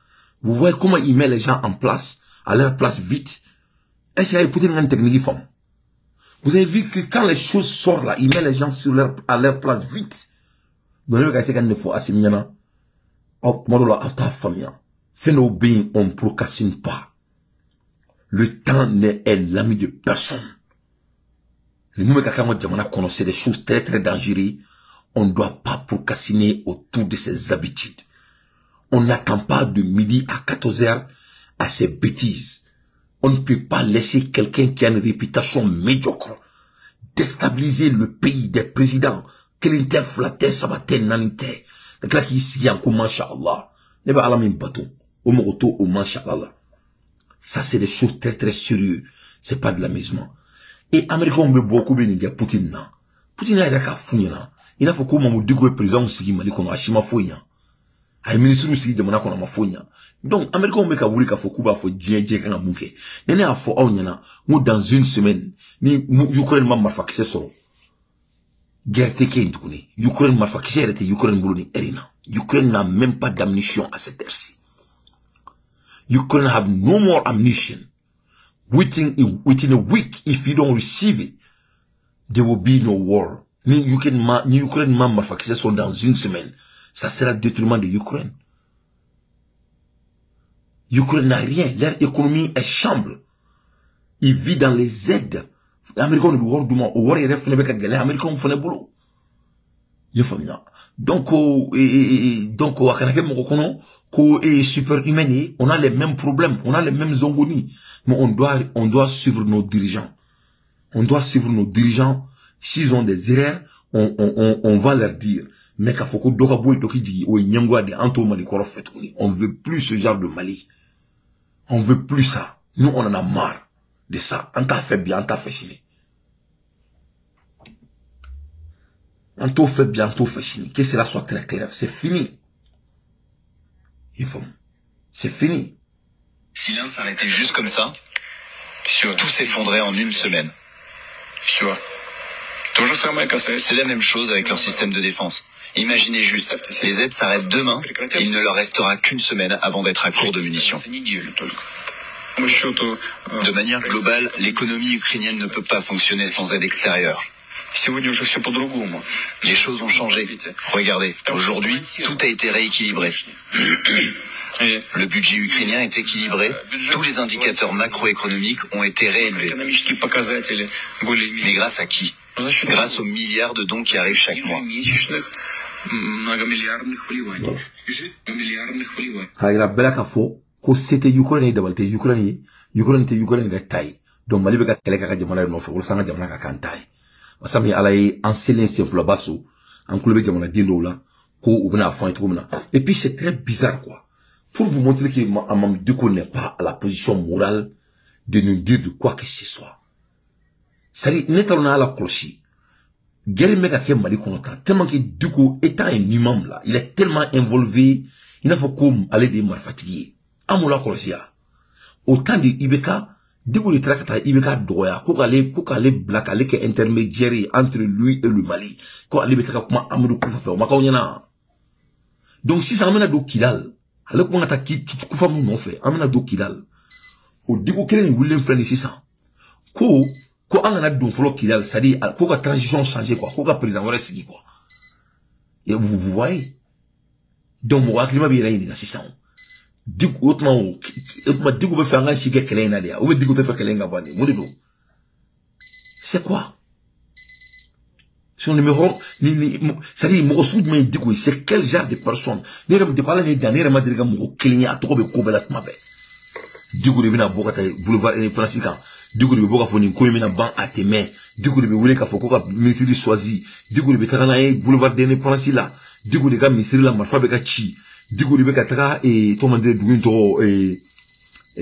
Vous voyez comment il met les gens en place, à leur place vite. Est-ce qu'il y a Poutine une technique femme? Vous avez vu que quand les choses sortent là, il met les gens à leur place vite. Donc le gars c'est qu'il faut assimiler. Oh, moi là, ta famille. Fais nos biens, on ne procrastine pas. Le temps est l'ami de personne. Le moment que connaissait des choses très très dangereuses, on ne doit pas procrastiner autour de ses habitudes. On n'attend pas de midi à 14h à ces bêtises. On ne peut pas laisser quelqu'un qui a une réputation médiocre déstabiliser le pays des présidents. Kelinter flatter sabater nanite. Donc là qui ici en comment inshallah. Ne pas alamin bateau. Au moto au manshallah. Ça c'est des choses très très sérieuses. C'est pas de l'amusement. Et Américains ont beaucoup béni à Poutine na. Poutine a été fouina. Il a fait comme mon digo président sigi mali kono ashima fonya. Ay ministre sigi de monako na mafonya. Donc Américains ont meka wuli ka fo kuba fo djé kana munke. Nene a fo awnyana mo dans une semaine ni Ukraine ma marfa kise so. Guerre teke ndukuni. Ukraine marfa kise était Ukraine buluni erina. Ukraine n'a même pas d'ammunition à cette heure-ci. Ukraine have no more ammunition. Within a week, if you don't receive it, there will be no war. Ni Ukraine ma fakise sont dans une semaine. Ça sera le détriment de l'Ukraine. L'Ukraine n'a rien. Leur économie est chambre. Ils vivent dans les aides. Les Américains ne doivent pas au war et les Américains font le boulot. Donc, super humain, on a les mêmes problèmes, on a les mêmes zongonies. Mais on doit suivre nos dirigeants. On doit suivre nos dirigeants. S'ils ont des erreurs, on va leur dire. Mais on veut plus ce genre de Mali. On veut plus ça. Nous, on en a marre de ça. On t'a fait bien, on t'a fait chier. On t'a fait bien, on t'a fait chier. Que cela soit très clair. C'est fini. C'est fini. Si l'un s'arrêtait juste comme ça, tout s'effondrait en une semaine. C'est la même chose avec leur système de défense. Imaginez juste, les aides s'arrêtent demain et il ne leur restera qu'une semaine avant d'être à court de munitions. De manière globale, l'économie ukrainienne ne peut pas fonctionner sans aide extérieure. Les choses ont changé. Regardez, aujourd'hui, tout a été rééquilibré. Le budget ukrainien est équilibré, tous les indicateurs macroéconomiques ont été réélevés. Mais grâce à qui? Grâce aux milliards de dons qui arrivent chaque mois. C'était Ukraine d'abord, Ukraine de taille. Donc Mali beka keleka jamana no fo sanga jamana ka kantai. Wasami alay ancien chef Labasso, en club jamana dindola ko ubna fa et komna. Et puis c'est très bizarre quoi. Pour vous montrer que Mamadou n'est pas à la position morale de nous dire de quoi que ce soit. C'est nettement à la cloche. Guerre mega ke Mali konota tellement que Duko étant un imam là, il est tellement involvé, il n'a faut comme aller des mal fatigués. Amola clochia. Autant de Ibeka Duko de trakata Ibeka doya, ko kale black ale ke intermédiaire entre lui et le Mali. Ko ale betaka kuma Amadou Koufa fait maka onyana. Donc si ça amène à do Kidal, ale ko ngata ki Koufa mu non fait, amène à do Kidal. O Duko kelen William Friend ici ça. Ko on a don follow Kidal, c'est-à-dire ko ka transition changer quoi, ko ka président wala sigi quoi. Et vous voyez. Donc mo climat bi rayni na ça. Duko autrement Duko be faire un chike kelen na dia, ou Duko te faire kelen ngabani, mo do. C'est quoi? Son numéro c'est-à-dire mo soud mais Duko c'est quel genre de personne? Nere de parler ni dernière madriga mo kelen a to be ko bela tuma be. Duko de bina bokata boulevard et principal. Duko de boka foni ko mina ban ateme. Duko de wule ka foko ka ministre choisi. Duko de takana e boulevard de l'indépendance là. Duko de ka ministre la marfa be ka chi. Duko de ka taka et to mande duginto et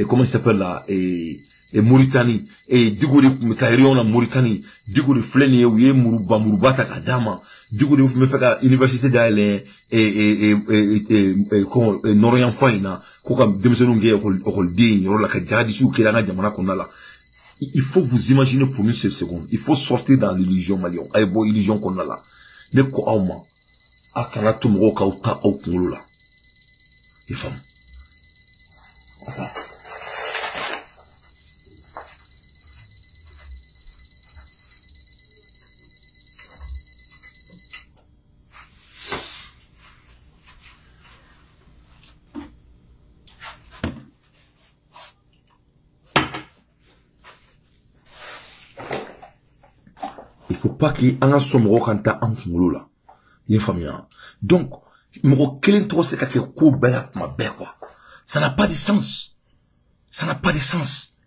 comment il s'appelle là et Mauritanie et Duko de Kairion la Mauritanie. Duko de fleni e wiye muruba ta kadama. du coup me fait la université d'aller et Noroyan Faina ko kam demsenu nge ko di yoro la ka jadi su kila na jamana ko nala. Il faut vous imaginer pour une seule seconde. Il faut sortir dans l'illusion malion. Ay bo illusion qu'on a là. Mais ko awma akana tout mo ka uta au kungolo là. Les femmes. Il faut pas qu'il y ait un sommeil quand t'as un kungolo là. Il y a une famille. Donc, mon kelen trop c'est quelque chose belle ma belle quoi. Ça n'a pas de sens. Ça n'a pas de sens.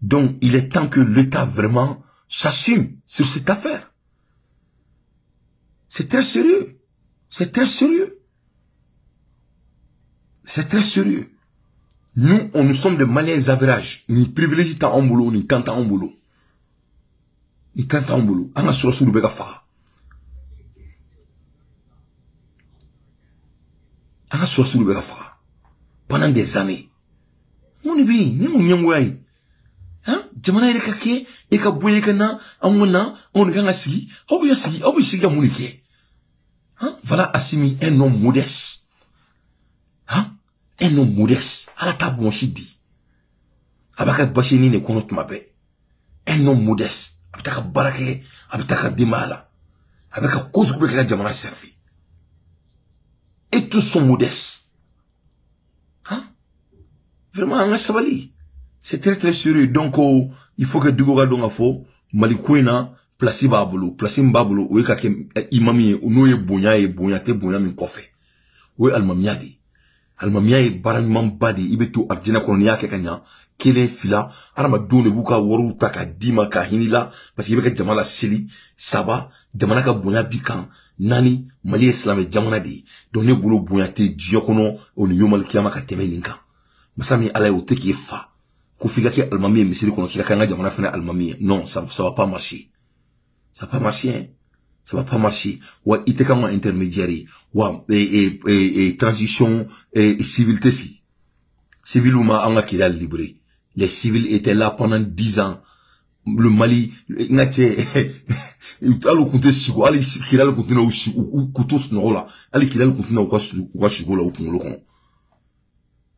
Donc, il est temps que l'État vraiment s'assume sur cette affaire. C'est très sérieux. C'est très sérieux. C'est très sérieux. Nous sommes des Maliens averages. Ni privilégiés tant en boulot, ni tant en boulot. Ni tant en boulot. On a sur le béga fa. On a sur le béga fa. Pendant des années. On est bien. Nous n'y sommes hein? Jamana ile kake, eka boye kana, amona, on ganga sigi, obu sigi ya munike. Hein? Voilà Assimi, un homme modeste. Hein? Un homme modeste. À la table, mon chidi. Abaka bachini ne konot mabe. Un homme modeste. Abaka barake, abaka dimala. Abaka cause que la jamana servi. Et tous sont modestes. Hein? Vraiment, on a sabali. C'est très très sérieux. Donc, il faut que Dugoga Dongafo, Malikoina, Placé Babolo, Placé Babolo, ou Ekakem, Imami, ou Noye Bonya et Bonyate Bonya Minkofe. Ou Almamiadi. Almamiadi, Baranman Badi, Ibeto, Arjena Kolonia Kekanya, Kele Fila, Aramadone Buka, Waru Taka, Dima Kahinila, parce qu'il y a Jamala Sili, Saba, Jamanaka Bonya Bikan, Nani, Mali Islam et Jamanadi, Donne Boulot Bonyate, Diokono, ou Nyomal Kiamaka Temeninka. Masami Alaï ou Teki Fa. Kofiga ki almami misiri kono kila kanga jamana fena almami. Non, ça va pas marcher. Ça va pas marcher, hein. Ça va pas marcher. Wa iteka ma intermédiaire. Wa transition civilité si. Civil ou ma anga kidal libre. Les civils étaient là pendant 10 ans. Le Mali, n'atie, alo kunte sigo, ali kidal kuntena ou kutos norola. Ali kidal kuntena ou shigo la ou kongolo.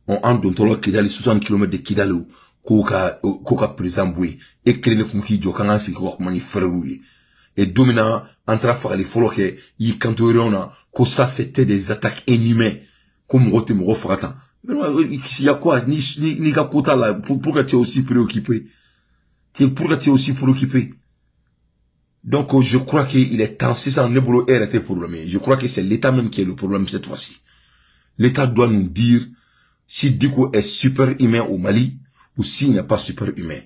On entre dans le Kidali, 60 km de Kidali, Koka président Boué, et Krene Kumki, Djokanga, c'est quoi, mani frère. Et dominant, entre à les follow que, y cantoriona, que ça c'était des attaques inhumaines, comme Rote Moro Fratan. Il y a quoi, ni Kapota là, pourquoi tu es aussi préoccupé? Pourquoi tu es aussi préoccupé? Donc, je crois qu'il est temps, si ça en est boulot, elle était problème. Je crois que c'est l'État même qui est le problème cette fois-ci. L'État doit nous dire, si Diko est super humain au Mali, ou s'il n'est pas super humain.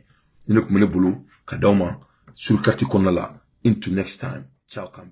Il ne peut pas boulot, Kadaoma, sur le quartier qu'on a là. Into next time. Ciao, Kambe.